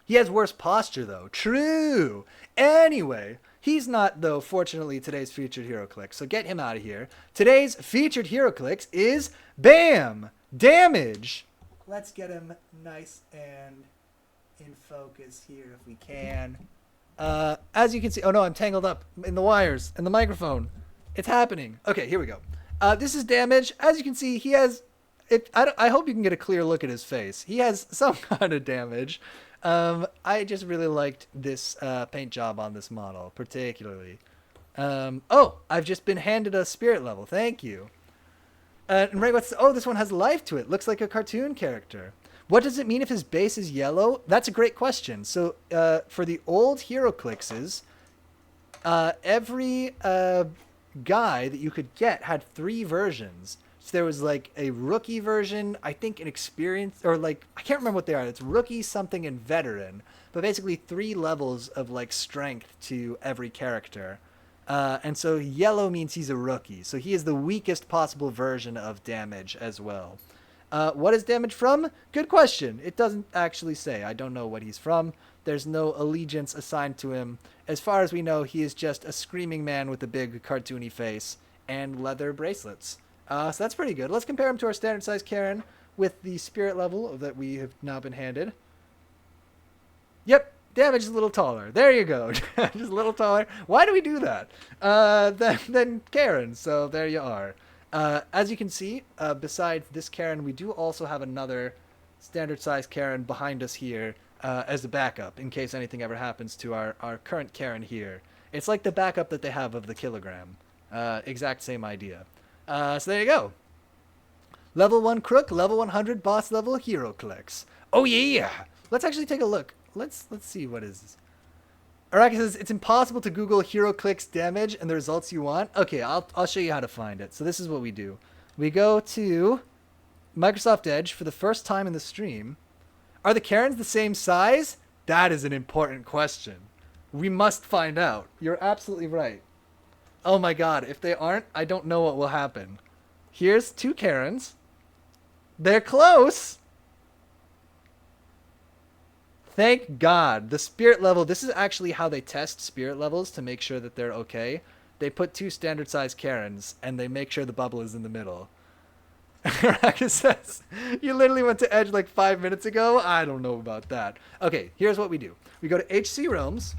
S1: He has worse posture, though. True. Anyway, he's not, though, fortunately, today's featured HeroClix, so get him out of here. Today's featured HeroClix is BAM! Damage! Let's get him nice and in focus here if we can. As you can see... Oh, no, I'm tangled up in the wires and the microphone. It's happening. Okay, here we go. This is Damage. As you can see, he has... I hope you can get a clear look at his face. He has some kind of damage. I just really liked this paint job on this model, particularly. Oh, I've just been handed a spirit level. Thank you. And Ray, oh, this one has life to it. Looks like a cartoon character. What does it mean if his base is yellow? That's a great question. So for the old HeroClixes, every guy that you could get had 3 versions. So there was like a rookie version, I think an experience, or like, I can't remember what they are. It's rookie, something, and veteran. But basically 3 levels of like strength to every character. And so yellow means he's a rookie. So he is the weakest possible version of Damage as well. What is Damage from? Good question. It doesn't actually say. I don't know what he's from. There's no allegiance assigned to him. As far as we know, he is just a screaming man with a big cartoony face and leather bracelets. So that's pretty good. Let's compare him to our standard size Karen with the spirit level that we have now been handed. Yep, Damage is a little taller. There you go. Just a little taller. Why do we do that? Than Karen, so there you are. As you can see, besides this Karen, we do also have another standard size Karen behind us here as a backup in case anything ever happens to our current Karen here. It's like the backup that they have of the kilogram. Exact same idea. So there you go. Level 1 Crook, level 100 boss level HeroClix. Oh yeah! Let's actually take a look. Let's see what is this. Araki says it's impossible to Google HeroClix Damage and the results you want. Okay, I'll show you how to find it. So this is what we do. We go to Microsoft Edge for the first time in the stream. Are the Karens the same size? That is an important question. We must find out. You're absolutely right. Oh my god, if they aren't, I don't know what will happen. Here's 2 Karens. They're close! Thank God. The spirit level, this is actually how they test spirit levels to make sure that they're okay. They put 2 standard size Karens, and they make sure the bubble is in the middle. Raka says, you literally went to Edge like 5 minutes ago? I don't know about that. Okay, here's what we do. We go to HC Realms.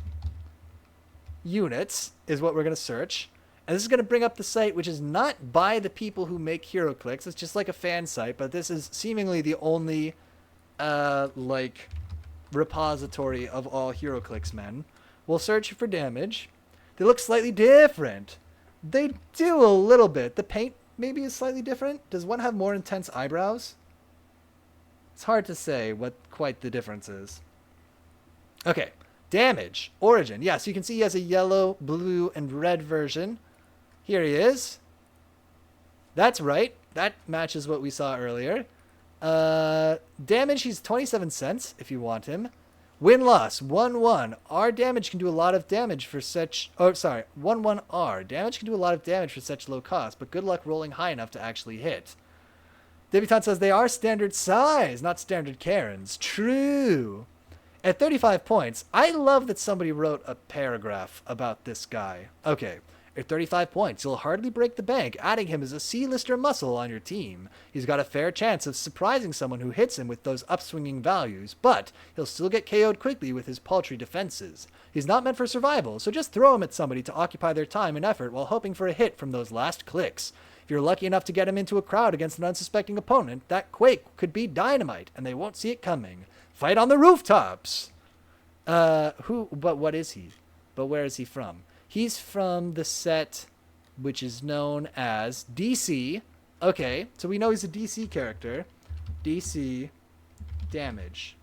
S1: Units is what we're going to search. And this is going to bring up the site, which is not by the people who make HeroClix. It's just like a fan site, but this is seemingly the only, repository of all HeroClix men. We'll search for Damage. They look slightly different. They do a little bit. The paint maybe is slightly different. Does one have more intense eyebrows? It's hard to say what quite the difference is. Okay. Damage. Origin. Yeah, so you can see he has a yellow, blue, and red version. Here he is. That's right. That matches what we saw earlier. Damage, he's 27 cents if you want him. Win-loss, 1-1. R damage can do a lot of damage for such... Oh, sorry. 1-1 R. Damage can do a lot of damage for such low cost, but good luck rolling high enough to actually hit. Debutante says they are standard size, not standard Karens. True. At 35 points, I love that somebody wrote a paragraph about this guy. Okay. At 35 points, you'll hardly break the bank. Adding him as a C-lister muscle on your team. He's got a fair chance of surprising someone who hits him with those upswinging values, but he'll still get KO'd quickly with his paltry defenses. He's not meant for survival, so just throw him at somebody to occupy their time and effort while hoping for a hit from those last clicks. If you're lucky enough to get him into a crowd against an unsuspecting opponent, that quake could be dynamite, and they won't see it coming. Fight on the rooftops! But what is he? But where is he from? He's from the set which is known as DC. Okay, so we know he's a DC character. DC Damage.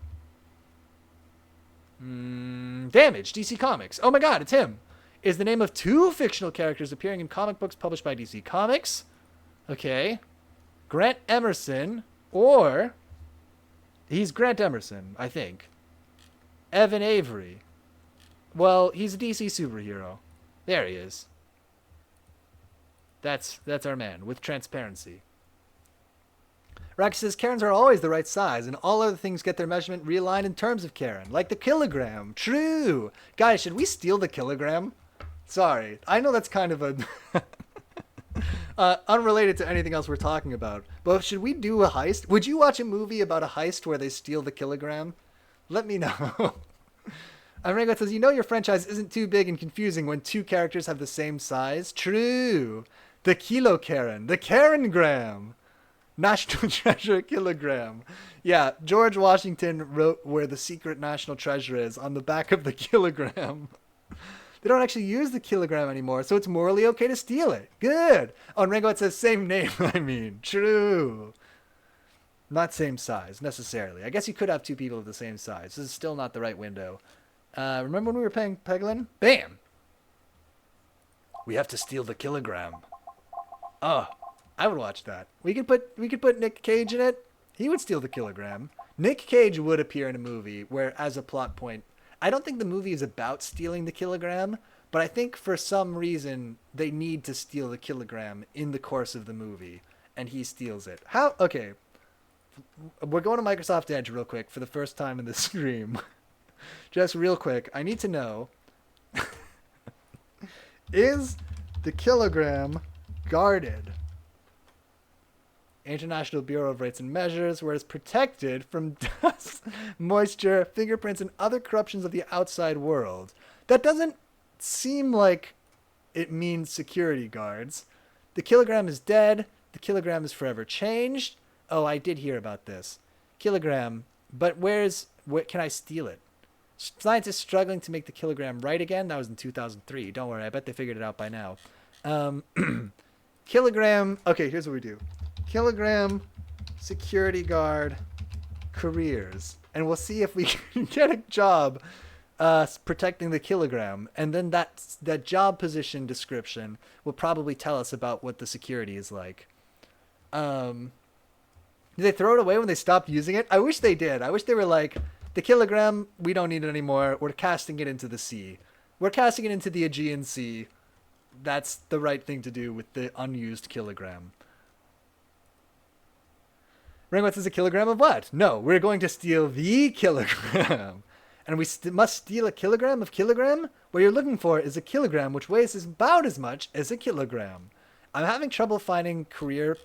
S1: Damage, DC Comics. Oh my god, it's him. is the name of 2 fictional characters appearing in comic books published by DC Comics. Okay. Grant Emerson, or he's Grant Emerson, I think. Evan Avery. Well, he's a DC superhero. There he is. That's our man with transparency. Rack says Karens are always the right size, and all other things get their measurement realigned in terms of Karen, like the kilogram. True. Guys, should we steal the kilogram? Sorry, I know that's kind of a unrelated to anything else we're talking about, but should we do a heist? Would you watch a movie about a heist where they steal the kilogram? Let me know. Ringo says, you know your franchise isn't too big and confusing when 2 characters have the same size? True. The Kilo Karen. The Karen-gram. National Treasure Kilogram. Yeah, George Washington wrote where the secret national treasure is on the back of the kilogram. They don't actually use the kilogram anymore, so it's morally okay to steal it. Good. Oh, and Ringo, it says same name, I mean. True. Not same size, necessarily. I guess you could have 2 people of the same size. This is still not the right window. Remember when we were playing Peglin? Bam! We have to steal the kilogram. Oh, I would watch that. We could put Nick Cage in it. He would steal the kilogram. Nick Cage would appear in a movie where, as a plot point, I don't think the movie is about stealing the kilogram, but I think for some reason they need to steal the kilogram in the course of the movie, and he steals it. How? Okay. We're going to Microsoft Edge real quick for the first time in this stream. Just real quick, I need to know, is the kilogram guarded? International Bureau of Weights and Measures, where it's protected from dust, moisture, fingerprints, and other corruptions of the outside world. That doesn't seem like it means security guards. The kilogram is dead. The kilogram is forever changed. Oh, I did hear about this. Kilogram, but where can I steal it? Scientists struggling to make the kilogram right again. That was in 2003. Don't worry, I bet they figured it out by now. Kilogram. Okay, here's what we do. Kilogram, security guard, careers. And we'll see if we can get a job protecting the kilogram. And then that job position description will probably tell us about what the security is like. Did they throw it away when they stopped using it? I wish they did. I wish they were like, the kilogram, we don't need it anymore. We're casting it into the sea. We're casting it into the Aegean Sea. That's the right thing to do with the unused kilogram. Ringwatch says a kilogram of what? No, we're going to steal the kilogram. And we must steal a kilogram of kilogram? What you're looking for is a kilogram which weighs about as much as a kilogram. I'm having trouble finding career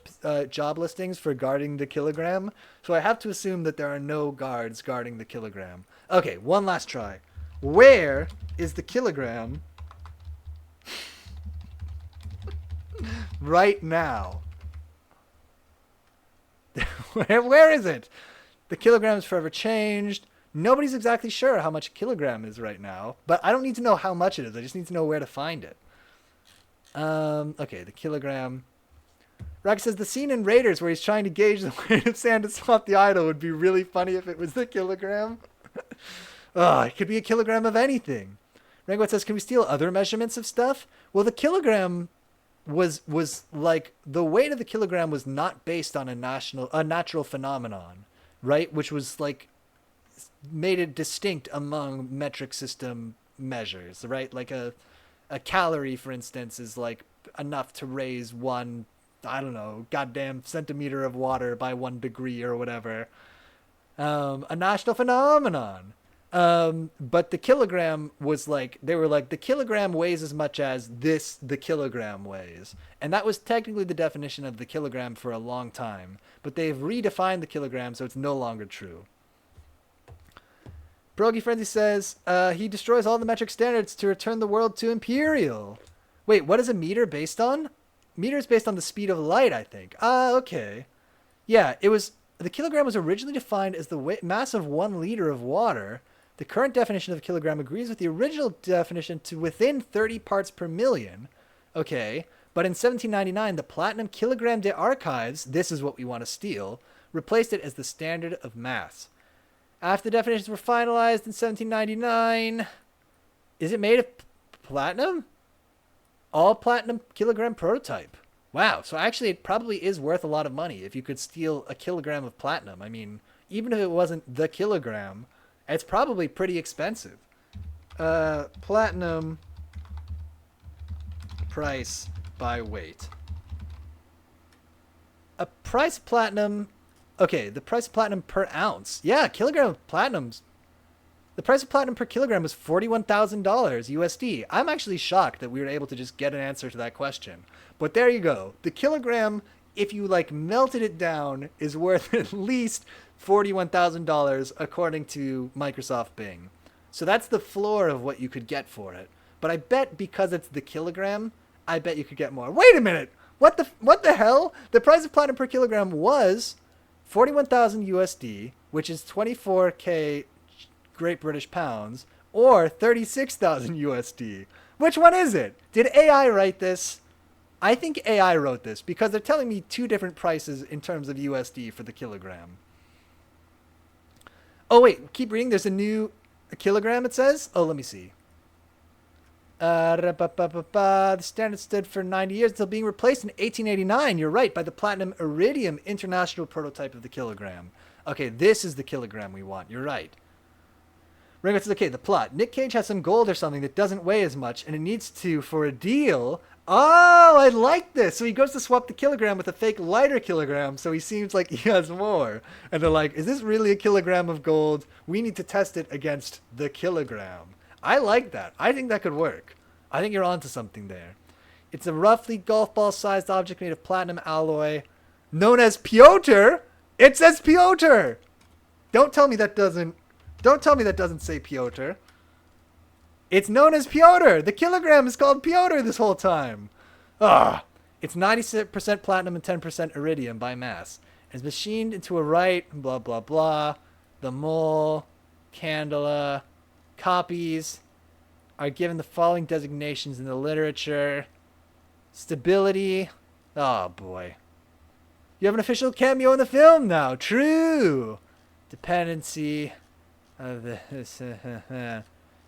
S1: job listings for guarding the kilogram, so I have to assume that there are no guards guarding the kilogram. Okay, one last try. Where is the kilogram right now? Where is it? The kilogram is forever changed. Nobody's exactly sure how much a kilogram is right now, but I don't need to know how much it is. I just need to know where to find it. Okay, the kilogram. Rex says the scene in Raiders where he's trying to gauge the weight of sand to swap the idol would be really funny if it was the kilogram. Oh, it could be a kilogram of anything. Rango says, can we steal other measurements of stuff? Well, the kilogram was like, the weight of the kilogram was not based on a natural phenomenon, right? Which was like, made it distinct among metric system measures, right? Like a calorie, for instance, is like enough to raise one, I don't know, goddamn centimeter of water by 1 degree or whatever. A national phenomenon. But the kilogram was like, they were like, the kilogram weighs as much as the kilogram weighs. And that was technically the definition of the kilogram for a long time. But they've redefined the kilogram, so it's no longer true. Pierogi Frenzy says, he destroys all the metric standards to return the world to Imperial. Wait, what is a meter based on? Meter is based on the speed of light, I think. Okay. Yeah, the kilogram was originally defined as the mass of 1 liter of water. The current definition of a kilogram agrees with the original definition to within 30 parts per million. Okay, but in 1799, the Platinum Kilogram de Archives, this is what we want to steal, replaced it as the standard of mass. After the definitions were finalized in 1799, is it made of platinum? All platinum kilogram prototype. Wow. So actually, it probably is worth a lot of money if you could steal a kilogram of platinum. I mean, even if it wasn't the kilogram, it's probably pretty expensive. Platinum price by weight. A price of platinum. Okay, the price of platinum per ounce. Yeah, kilogram of platinum's. The price of platinum per kilogram was $41,000 USD. I'm actually shocked that we were able to just get an answer to that question. But there you go. The kilogram, if you like melted it down, is worth at least $41,000 according to Microsoft Bing. So that's the floor of what you could get for it. But I bet because it's the kilogram, I bet you could get more. Wait a minute. What the hell? The price of platinum per kilogram was 41,000 USD, which is 24k Great British pounds, or 36,000 USD. Which one is it? Did AI write this? I think AI wrote this because they're telling me two different prices in terms of USD for the kilogram. Oh wait, keep reading. There's a kilogram, it says. Oh, let me see. The standard stood for 90 years until being replaced in 1889. You're right, by the Platinum Iridium International prototype of the kilogram. Okay, this is the kilogram we want. You're right. Ringo says, okay, the plot. Nick Cage has some gold or something that doesn't weigh as much, and it needs to for a deal. Oh, I like this. So he goes to swap the kilogram with a fake lighter kilogram, so he seems like he has more. And they're like, is this really a kilogram of gold? We need to test it against the kilogram. I like that. I think that could work. I think you're onto something there. It's a roughly golf ball-sized object made of platinum alloy, known as Piotr. It says Piotr. Don't tell me that doesn't say Piotr. It's known as Piotr. The kilogram is called Piotr this whole time. It's 90% platinum and 10% iridium by mass. It's machined into a right, blah, blah, blah. The mole, candela, copies are given the following designations in the literature. Stability. Oh, boy. You have an official cameo in the film now. True. Dependency.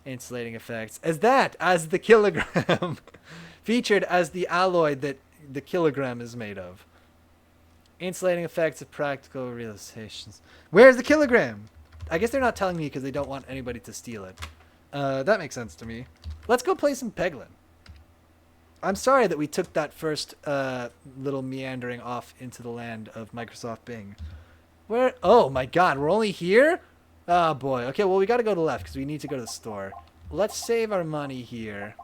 S1: Insulating effects as the kilogram featured as the alloy that the kilogram is made of. Insulating effects of practical realizations. Where's the kilogram? I guess they're not telling me because they don't want anybody to steal it. That makes sense to me. Let's go play some Peglin. I'm sorry that we took that first little meandering off into the land of Microsoft Bing. Where? Oh my god, we're only here? Oh boy. Okay, well we gotta go to the left because we need to go to the store. Let's save our money here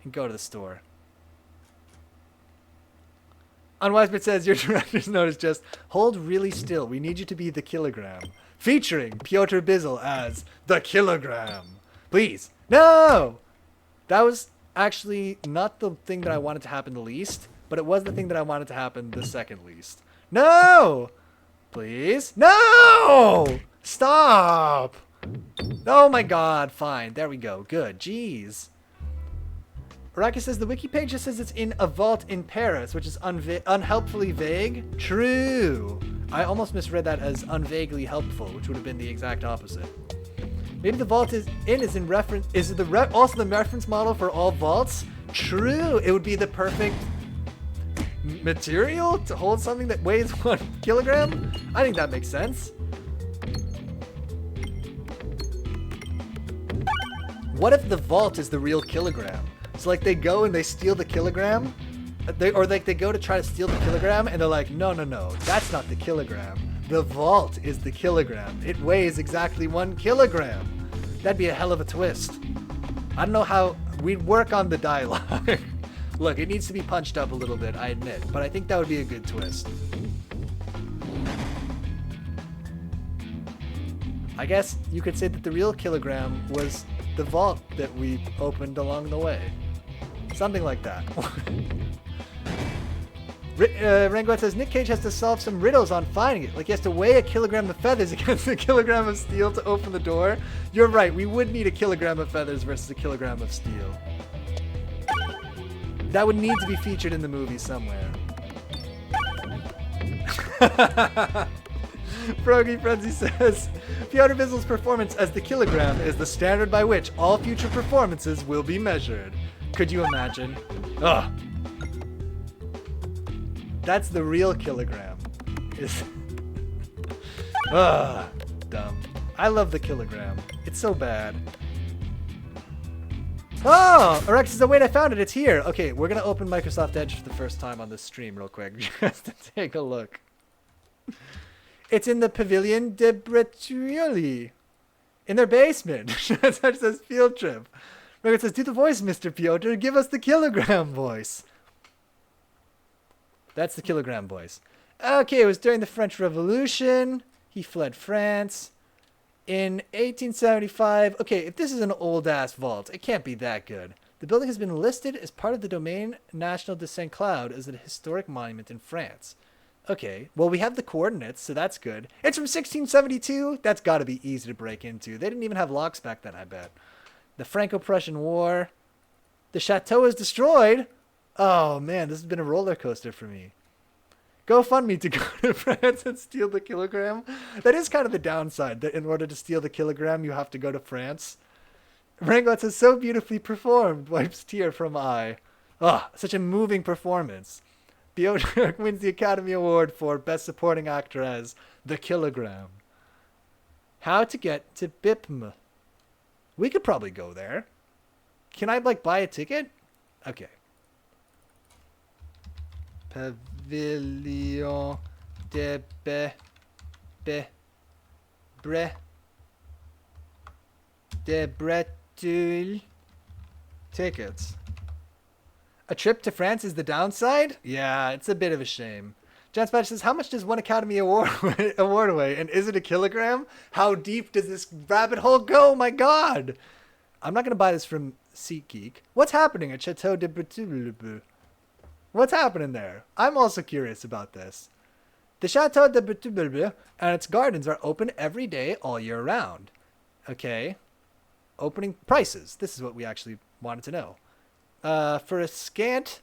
S1: and go to the store. Unwisebit says your director's note is just hold really still. We need you to be the kilogram. Featuring Piotr Bizel as the kilogram. Please. No! That was actually not the thing that I wanted to happen the least, but it was the thing that I wanted to happen the second least. No! Please? No! Stop! Oh my god, fine. There we go. Good. Jeez. Araki says the wiki page just says it's in a vault in Paris, which is unhelpfully vague. True. I almost misread that as unvaguely helpful, which would have been the exact opposite. Maybe the vault is in reference. Is it also the reference model for all vaults? True. It would be the perfect material to hold something that weighs 1 kilogram. I think that makes sense. What if the vault is the real kilogram? So like they go and they steal the kilogram, they go to try to steal the kilogram and they're like, no, that's not the kilogram. The vault is the kilogram. It weighs exactly 1 kilogram. That'd be a hell of a twist. I don't know how we'd work on the dialogue. Look, it needs to be punched up a little bit, I admit, but I think that would be a good twist. I guess you could say that the real kilogram was the vault that we opened along the way. Something like that. Rangoet says Nick Cage has to solve some riddles on finding it. Like he has to weigh a kilogram of feathers against a kilogram of steel to open the door. You're right, we would need a kilogram of feathers versus a kilogram of steel. That would need to be featured in the movie somewhere. Froggy Frenzy says, Piotr Bizel's performance as the kilogram is the standard by which all future performances will be measured. Could you imagine? Ugh. That's the real kilogram. Ugh. Dumb. I love the kilogram. It's so bad. Oh! Orex says, oh wait, I found it. It's here. Okay, we're going to open Microsoft Edge for the first time on this stream real quick. Just to take a look. It's in the Pavilion de Breteuil. In their basement. Such says field trip. Record says, do the voice, Mr. Piotr. Give us the kilogram voice. That's the kilogram voice. Okay, it was during the French Revolution. He fled France. In 1875. Okay, if this is an old-ass vault, it can't be that good. The building has been listed as part of the Domaine National de Saint-Cloud as a historic monument in France. Okay, well, we have the coordinates, so that's good. It's from 1672. That's got to be easy to break into. They didn't even have locks back then, I bet. The Franco-Prussian War. The chateau is destroyed. Oh, man, this has been a roller coaster for me. GoFundMe to go to France and steal the kilogram. That is kind of the downside, that in order to steal the kilogram, you have to go to France. Rango says, so beautifully performed. Wipes tear from eye. Oh, such a moving performance. Piotr wins the Academy Award for Best Supporting Actor as The Kilogram. How to get to BIPM. We could probably go there. Can I, like, buy a ticket? Okay. Pavilion de Breteuil. Tickets. A trip to France is the downside? Yeah, it's a bit of a shame. John Spatch says, how much does one Academy Award weigh? And is it a kilogram? How deep does this rabbit hole go? My God. I'm not going to buy this from SeatGeek. What's happening at Chateau de Breteuil? What's happening there? I'm also curious about this. The Chateau de Breteuil and its gardens are open every day all year round. Okay. Opening prices. This is what we actually wanted to know. For a scant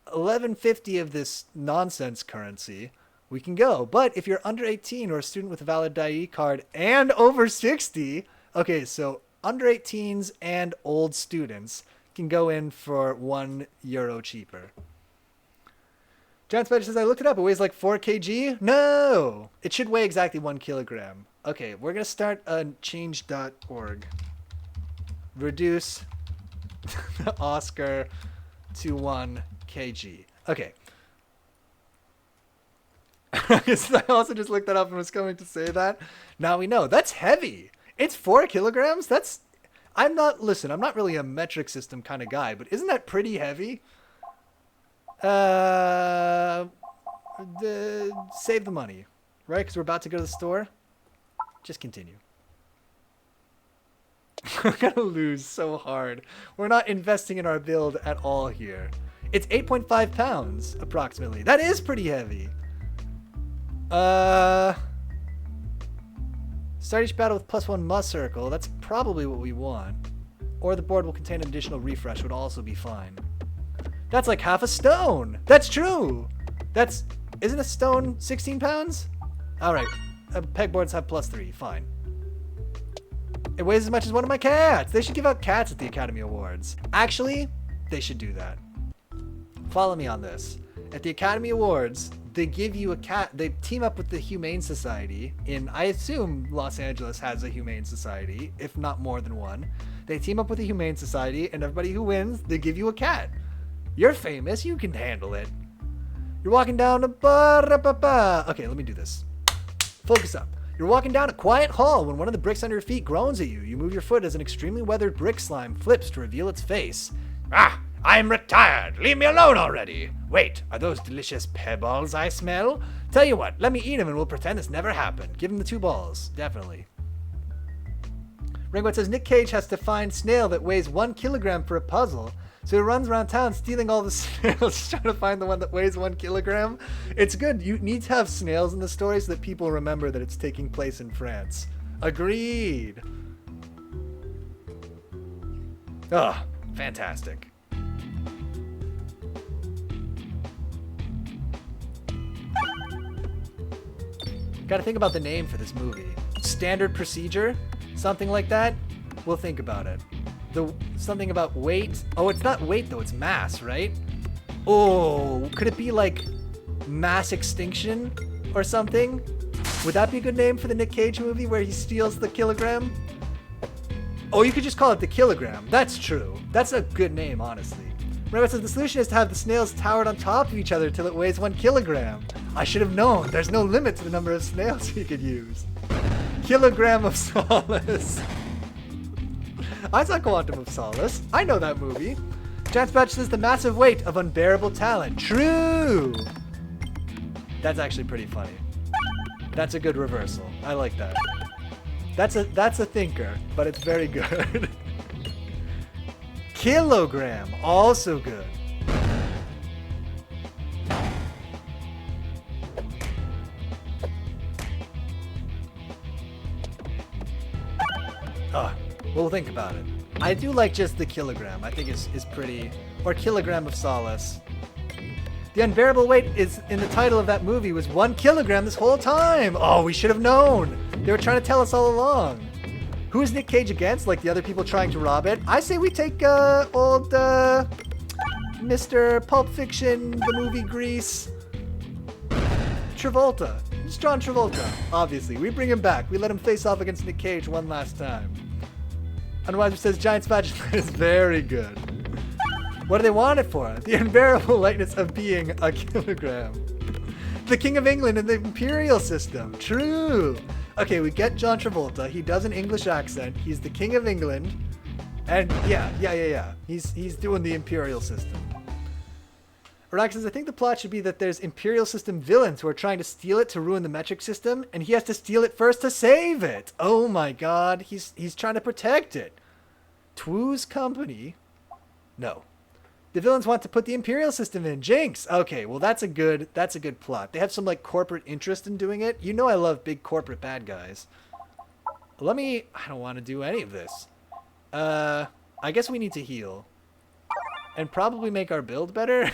S1: $11.50 of this nonsense currency, we can go. But if you're under 18 or a student with a valid IE card and over 60, okay, so under 18s and old students can go in for €1 cheaper. John Spedge says, I looked it up. It weighs like 4 kg. No! It should weigh exactly 1 kilogram. Okay, we're going to start a change.org. Reduce the Oscar to 1 kg. Okay. I also just looked that up and was going to say that. Now we know. That's heavy. It's 4 kilograms? That's... Listen, I'm not really a metric system kind of guy, but isn't that pretty heavy? Save the money, right? Because we're about to go to the store. Just continue. We're gonna lose so hard. We're not investing in our build at all here. It's 8.5 pounds, approximately. That is pretty heavy. Start each battle with +1 must circle. That's probably what we want. Or the board will contain an additional refresh, would also be fine. That's like half a stone. That's true. Isn't a stone 16 pounds? All right. Pegboards have +3. Fine. It weighs as much as one of my cats. They should give out cats at the Academy Awards. Actually, they should do that. Follow me on this. At the Academy Awards, they give you a cat. They team up with the Humane Society I assume Los Angeles has a Humane Society, if not more than one. They team up with the Humane Society, and everybody who wins, they give you a cat. You're famous. You can handle it. You're walking down a... Okay, let me do this. Focus up. You're walking down a quiet hall when one of the bricks under your feet groans at you. You move your foot as an extremely weathered brick slime flips to reveal its face. Ah, I'm retired. Leave me alone already. Wait, are those delicious pebbles I smell? Tell you what, let me eat them and we'll pretend this never happened. Give him the 2 balls. Definitely. Ringwood says Nick Cage has to find snail that weighs 1 kilogram for a puzzle. So he runs around town stealing all the snails, trying to find the one that weighs 1 kilogram. It's good. You need to have snails in the story so that people remember that it's taking place in France. Agreed. Oh, fantastic. Gotta think about the name for this movie. Standard Procedure? Something like that? We'll think about it. something about weight. Oh, it's not weight though, it's mass, right? Oh, could it be like mass extinction or something? Would that be a good name for the Nick Cage movie where he steals the kilogram? Oh, you could just call it the kilogram. That's true. That's a good name, honestly. Remember, it says the solution is to have the snails towered on top of each other till it weighs 1 kilogram. I should have known. There's no limit to the number of snails we could use. Kilogram of Solace. I saw Quantum of Solace. I know that movie. Chance Batch says the massive weight of unbearable talent. True. That's actually pretty funny. That's a good reversal. I like that. That's a thinker, but it's very good. Kilogram, also good. We'll think about it. I do like just the kilogram. I think is pretty, or kilogram of solace. The unbearable weight is in the title of that movie was 1 kilogram this whole time. Oh, we should have known. They were trying to tell us all along. Who is Nick Cage against? Like the other people trying to rob it? I say we take old Mr. Pulp Fiction, the movie Grease. Travolta. It's John Travolta, obviously. We bring him back. We let him face off against Nick Cage one last time. Unwiser says Giant Badge is very good. What do they want it for? The unbearable lightness of being a kilogram. The King of England in the imperial system. True. Okay, we get John Travolta. He does an English accent. He's the King of England. And yeah. He's doing the imperial system. Radak says, I think the plot should be that there's imperial system villains who are trying to steal it to ruin the metric system, and he has to steal it first to save it. Oh my god, he's trying to protect it. Twoo's company? No. The villains want to put the imperial system in. Jinx. Okay, well that's a good plot. They have some like corporate interest in doing it. You know I love big corporate bad guys. I don't want to do any of this. I guess we need to heal. And probably make our build better.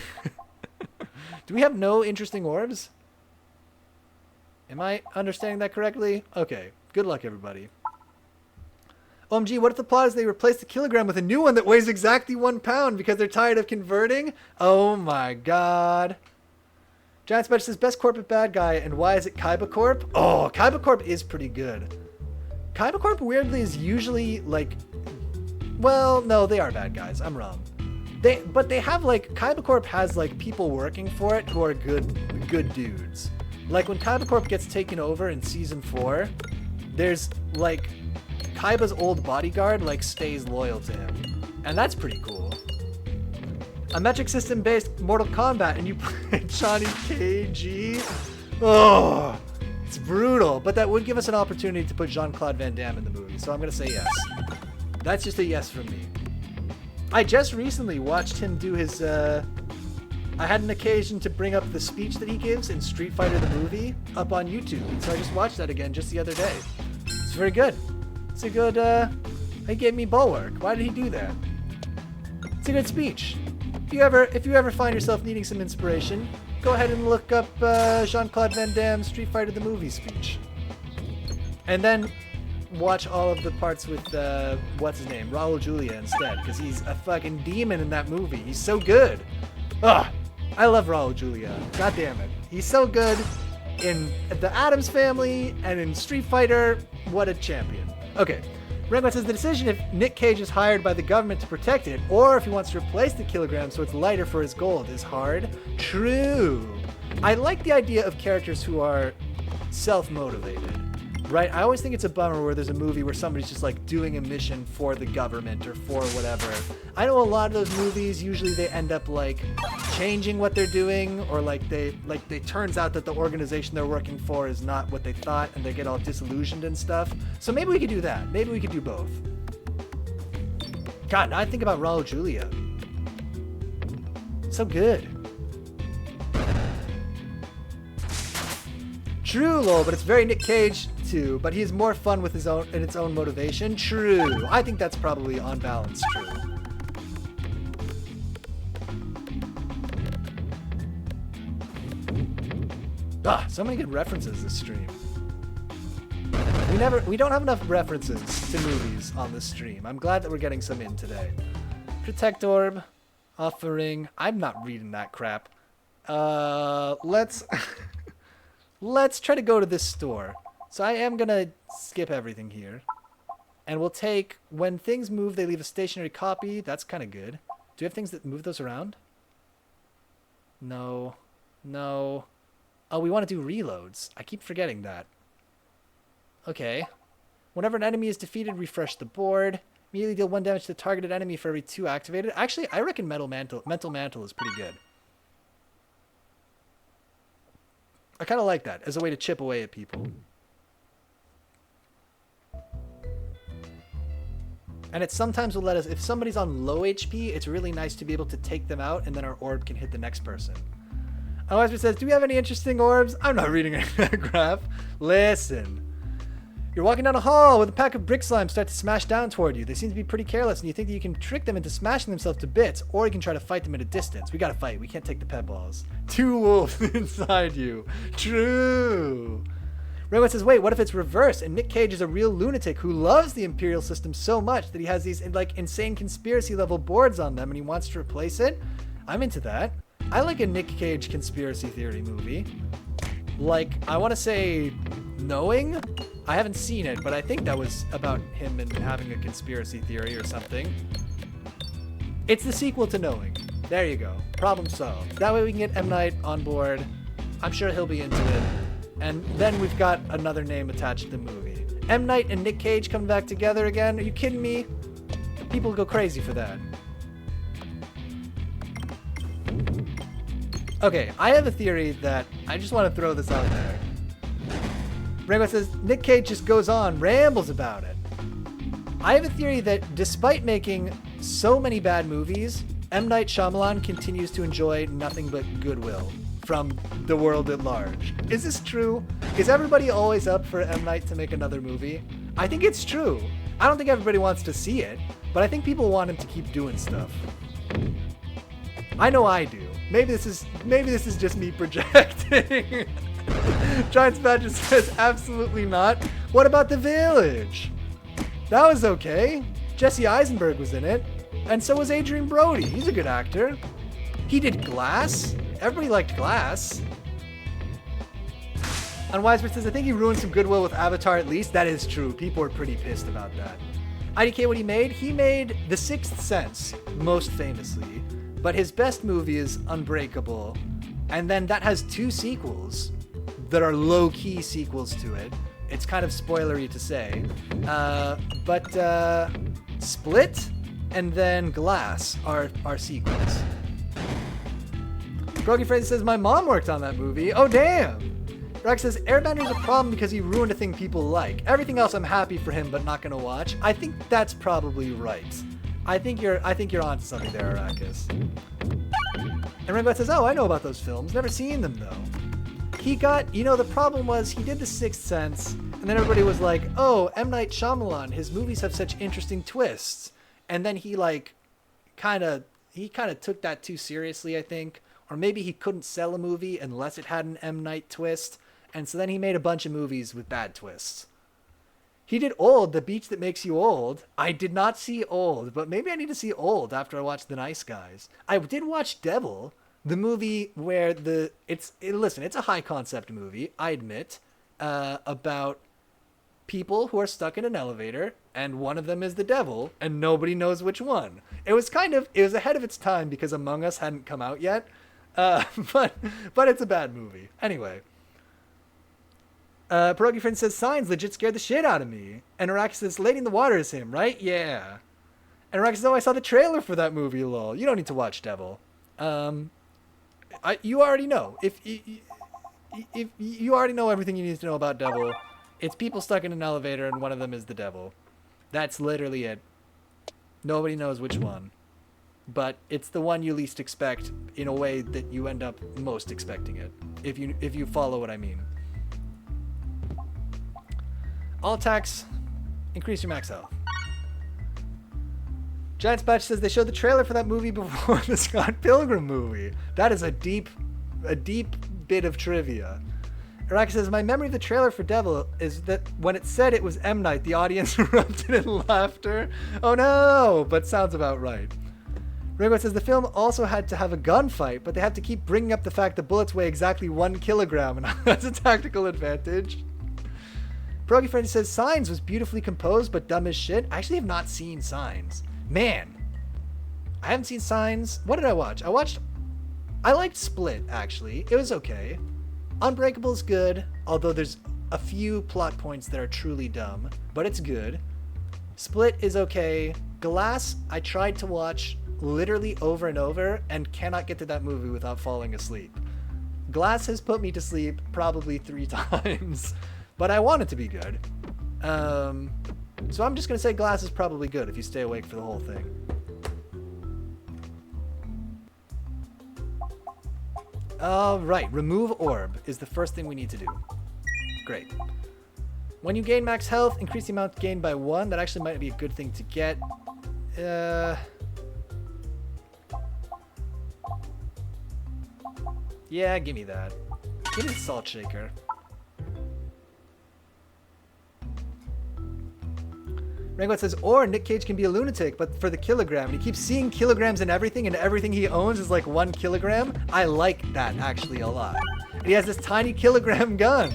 S1: Do we have no interesting orbs? Am I understanding that correctly? Okay, good luck everybody. OMG, what if the plot is they replace the kilogram with a new one that weighs exactly 1 pound because they're tired of converting? Oh my god. Giant Special says, best corporate bad guy, and why is it Kaiba Corp? Oh, Kaiba Corp is pretty good. Kaiba Corp weirdly is usually like... Well, no, they are bad guys. I'm wrong. But they have like... Kaiba Corp has like people working for it who are good dudes. Like when Kaiba Corp gets taken over in season 4, there's like... Kaiba's old bodyguard like stays loyal to him, and that's pretty cool. A metric system based Mortal Kombat and you play Johnny KG? Oh, it's brutal, but that would give us an opportunity to put Jean-Claude Van Damme in the movie, so I'm gonna say yes. That's just a yes from me. I just recently watched him do his I had an occasion to bring up the speech that he gives in Street Fighter the movie up on YouTube, so I just watched that again just the other day. It's very good. It's a good, he gave me bulwark. Why did he do that? It's a good speech. If you ever find yourself needing some inspiration, go ahead and look up Jean-Claude Van Damme's Street Fighter the movie speech. And then watch all of the parts with, what's his name? Raul Julia instead, because he's a fucking demon in that movie. He's so good. Ugh, I love Raul Julia. God damn it. He's so good in the Addams Family and in Street Fighter. What a champion. Okay, Rengbot says the decision if Nick Cage is hired by the government to protect it, or if he wants to replace the kilogram so it's lighter for his gold, is hard. True. I like the idea of characters who are self-motivated, right? I always think it's a bummer where there's a movie where somebody's just like doing a mission for the government or for whatever. I know a lot of those movies, usually they end up like changing what they're doing, or like they turns out that the organization they're working for is not what they thought and they get all disillusioned and stuff. So maybe we could do that. Maybe we could do both. God, now I think about Raul Julia. So good. True, lol, but it's very Nick Cage too, but he's more fun with his own and its own motivation. True. I think that's probably on balance true. Ah, so many good references this stream. We don't have enough references to movies on this stream. I'm glad that we're getting some in today. Protect Orb, offering. I'm not reading that crap. Let's let's try to go to this store. So I am gonna skip everything here, and we'll take when things move. They leave a stationary copy. That's kind of good. Do we have things that move those around? No, no. Oh, we want to do reloads. I keep forgetting that. Okay. Whenever an enemy is defeated, refresh the board. Immediately deal 1 damage to the targeted enemy for every 2 activated. Actually, I reckon Mental Mantle is pretty good. I kind of like that as a way to chip away at people. And it sometimes will let us, if somebody's on low HP, it's really nice to be able to take them out, and then our orb can hit the next person. Otherwise, it says, do we have any interesting orbs? I'm not reading a graph. Listen. You're walking down a hall with a pack of brick slimes start to smash down toward you. They seem to be pretty careless, and you think that you can trick them into smashing themselves to bits, or you can try to fight them at a distance. We gotta fight. We can't take the pet balls. 2 wolves inside you. True. Rainbow says, wait, what if it's reversed and Nick Cage is a real lunatic who loves the Imperial system so much that he has these like insane conspiracy level boards on them and he wants to replace it? I'm into that. I like a Nick Cage conspiracy theory movie. Like, I want to say Knowing? I haven't seen it, but I think that was about him and having a conspiracy theory or something. It's the sequel to Knowing. There you go. Problem solved. That way we can get M. Night on board. I'm sure he'll be into it. And then we've got another name attached to the movie. M. Night and Nick Cage come back together again? Are you kidding me? People go crazy for that. Okay, I have a theory that I just want to throw this out there. Rainbow says, Nick Cage just goes on, rambles about it. I have a theory that despite making so many bad movies, M. Night Shyamalan continues to enjoy nothing but goodwill from the world at large. Is this true? Is everybody always up for M. Night to make another movie? I think it's true. I don't think everybody wants to see it, but I think people want him to keep doing stuff. I know I do. Maybe this is just me projecting. Giants Badger says absolutely not. What about The Village? That was okay. Jesse Eisenberg was in it, and so was Adrian Brody. He's a good actor. He did Glass. Everybody liked Glass. And Wiseman says, I think he ruined some goodwill with Avatar at least. That is true. People are pretty pissed about that. IDK, what he made? He made The Sixth Sense, most famously. But his best movie is Unbreakable. And then that has 2 sequels that are low-key sequels to it. It's kind of spoilery to say. But Split and then Glass are sequels. Brogy Fraser says, my mom worked on that movie. Oh, damn. Rex says, Airbender's a problem because he ruined a thing people like. Everything else I'm happy for him, but not gonna watch. I think that's probably right. I think you're onto something there, Arrakis. And Rainbow says, oh, I know about those films. Never seen them, though. He got, the problem was he did The Sixth Sense, and then everybody was like, oh, M. Night Shyamalan, his movies have such interesting twists. And then he kind of took that too seriously, I think. Or maybe he couldn't sell a movie unless it had an M. Night twist. And so then he made a bunch of movies with bad twists. He did Old, The Beach That Makes You Old. I did not see Old, but maybe I need to see Old after I watch The Nice Guys. I did watch Devil, the movie where listen, it's a high concept movie, I admit, about people who are stuck in an elevator, and one of them is the devil, and nobody knows which one. It was ahead of its time because Among Us hadn't come out yet, but it's a bad movie. Anyway. Pierogi Friend says, Signs legit scared the shit out of me. And Arrakis says, Lady in the Water is him, right? Yeah. And Arrakis says, oh, I saw the trailer for that movie, lol. You don't need to watch Devil. You already know. If you already know everything you need to know about Devil, it's people stuck in an elevator and one of them is the devil. That's literally it. Nobody knows which one. But it's the one you least expect in a way that you end up most expecting it. If you follow what I mean. All attacks, increase your max health. Giants Batch says they showed the trailer for that movie before the Scott Pilgrim movie. That is a deep bit of trivia. Araki says, my memory of the trailer for Devil is that when it said it was M. Night, the audience erupted in laughter. Oh no, but sounds about right. Rainbow says, the film also had to have a gunfight, but they have to keep bringing up the fact the bullets weigh exactly 1 kilogram, and that's a tactical advantage. Pierogi Friend says, Signs was beautifully composed, but dumb as shit. I actually have not seen Signs. Man, I haven't seen Signs. What did I watch? I liked Split, actually. It was okay. Unbreakable is good, although there's a few plot points that are truly dumb, but it's good. Split is okay. Glass, I tried to watch literally over and over and cannot get to that movie without falling asleep. Glass has put me to sleep probably 3 times, but I want it to be good. So I'm just going to say Glass is probably good if you stay awake for the whole thing. Right, remove orb is the first thing we need to do. Great. When you gain max health, increase the amount gained by 1. That actually might be a good thing to get. Yeah, give me that. Give me the salt shaker. Rango says, or Nick Cage can be a lunatic, but for the kilogram. And he keeps seeing kilograms in everything, and everything he owns is like 1 kilogram. I like that actually a lot. And he has this tiny kilogram gun.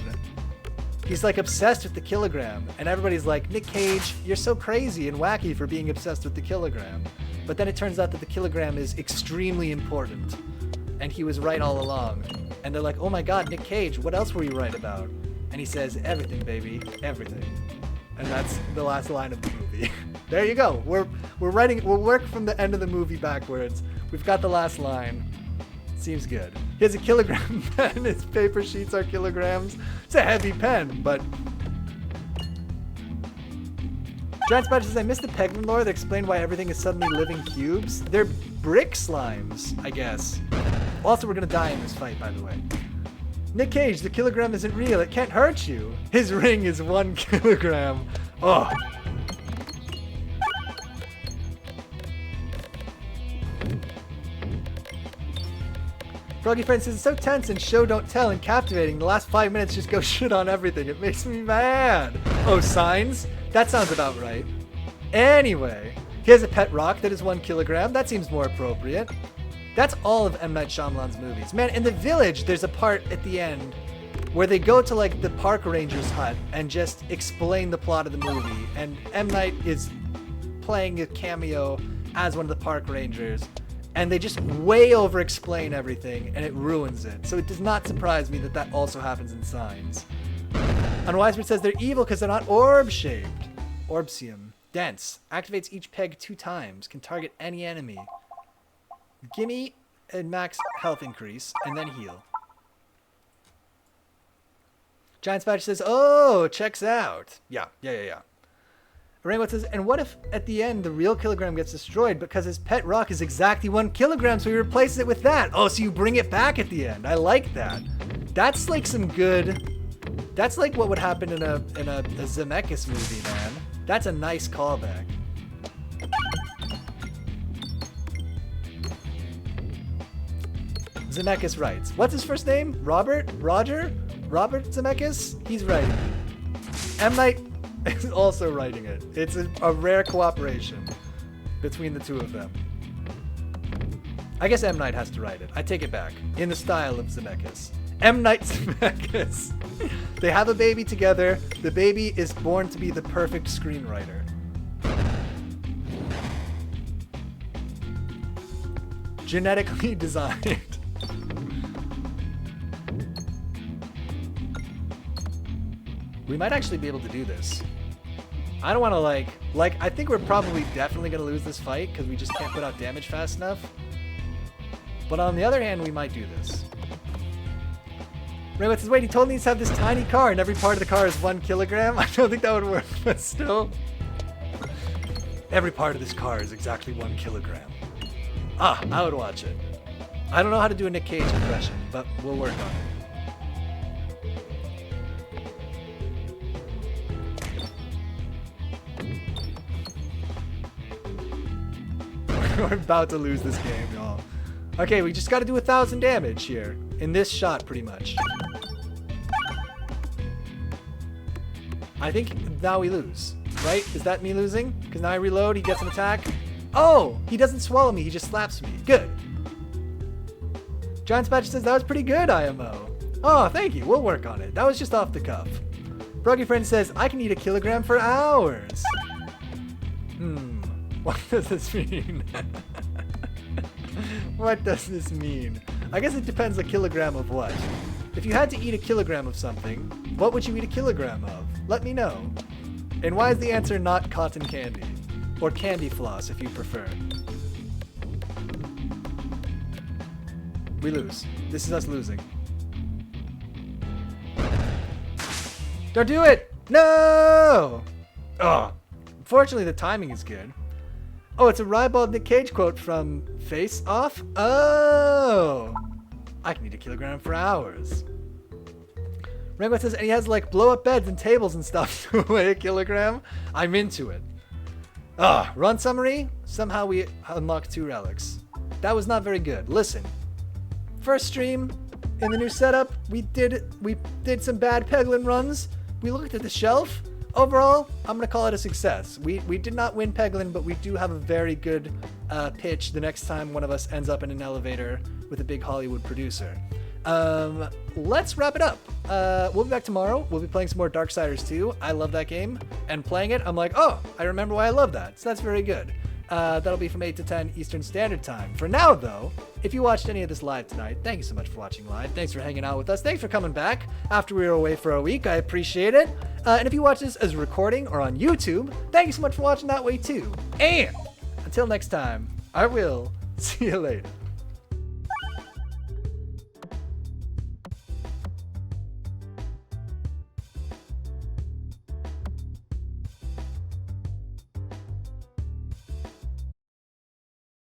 S1: He's like obsessed with the kilogram. And everybody's like, Nick Cage, you're so crazy and wacky for being obsessed with the kilogram. But then it turns out that the kilogram is extremely important. And he was right all along. And they're like, oh my god, Nick Cage, what else were you right about? And he says, everything, baby, everything. And that's the last line of the movie. There you go. We'll work from the end of the movie backwards. We've got the last line. Seems good. He has a kilogram pen. His paper sheets are kilograms. It's a heavy pen, but... Giant Spider says, I missed the Peglin lore that explained why everything is suddenly living cubes. They're brick slimes, I guess. Also, we're gonna die in this fight, by the way. Nick Cage, the kilogram isn't real. It can't hurt you. His ring is 1 kilogram. Oh. Froggy Friend says, it's so tense and show don't tell and captivating. The last 5 minutes just go shit on everything. It makes me mad. Oh, Signs? That sounds about right. Anyway, he has a pet rock that is 1 kilogram. That seems more appropriate. That's all of M. Night Shyamalan's movies. Man, in The Village, there's a part at the end where they go to like the park ranger's hut and just explain the plot of the movie. And M. Night is playing a cameo as one of the park rangers. And they just way over explain everything and it ruins it. So it does not surprise me that that also happens in Signs. And Wiseman says they're evil because they're not orb-shaped. Orbsium. Dense. Activates each peg 2 times. Can target any enemy. Gimme a max health increase, and then heal. Giant Spider says, oh, checks out. Yeah. Rainbow says, and what if at the end the real kilogram gets destroyed because his pet rock is exactly 1 kilogram, so he replaces it with that? Oh, so you bring it back at the end. I like that. That's like some good... That's like what would happen in a Zemeckis movie, man. That's a nice callback. Zemeckis writes. What's his first name? Robert? Roger? Robert Zemeckis? He's writing it. M. Night is also writing it. It's a rare cooperation between the two of them. I guess M. Night has to write it. I take it back. In the style of Zemeckis. M. Night Zemeckis. They have a baby together. The baby is born to be the perfect screenwriter. Genetically designed. We might actually be able to do this. I don't want to like, I think we're probably definitely going to lose this fight because we just can't put out damage fast enough. But on the other hand, we might do this. Raymond says, wait, he told me to have this tiny car and every part of the car is 1 kilogram? I don't think that would work, but still. Every part of this car is exactly 1 kilogram. Ah, I would watch it. I don't know how to do a Nick Cage impression, but we'll work on it. We're about to lose this game, y'all. Okay, we just got to do 1,000 damage here. In this shot, pretty much. I think now we lose, right? Is that me losing? Because now I reload, he gets an attack. Oh, he doesn't swallow me, he just slaps me. Good. John Spatch says, that was pretty good, IMO. Oh, thank you, we'll work on it. That was just off the cuff. Bruggy Friend says, I can eat a kilogram for hours. What does this mean? What does this mean? I guess it depends a kilogram of what. If you had to eat a kilogram of something, what would you eat a kilogram of? Let me know. And why is the answer not cotton candy? Or candy floss, if you prefer. We lose. This is us losing. Don't do it! No! Oh, unfortunately the timing is good. Oh, it's a ribald Nick Cage quote from Face Off? Oh! I can eat a kilogram for hours. Rangwat says, and he has like blow up beds and tables and stuff to weigh a kilogram. I'm into it. Run summary. Somehow we unlocked 2 relics. That was not very good. Listen, first stream in the new setup, we did some bad Peglin runs. We looked at the shelf. Overall, I'm going to call it a success. We did not win Peglin, but we do have a very good pitch the next time one of us ends up in an elevator with a big Hollywood producer. Let's wrap it up. We'll be back tomorrow. We'll be playing some more Darksiders 2. I love that game. And playing it, I'm like, oh, I remember why I love that. So that's very good. That'll be from 8 to 10 Eastern Standard Time. For now, though, if you watched any of this live tonight, thank you so much for watching live. Thanks for hanging out with us. Thanks for coming back after we were away for a week. I appreciate it. And if you watch this as a recording or on YouTube, thank you so much for watching that way too. And until next time, I will see you later.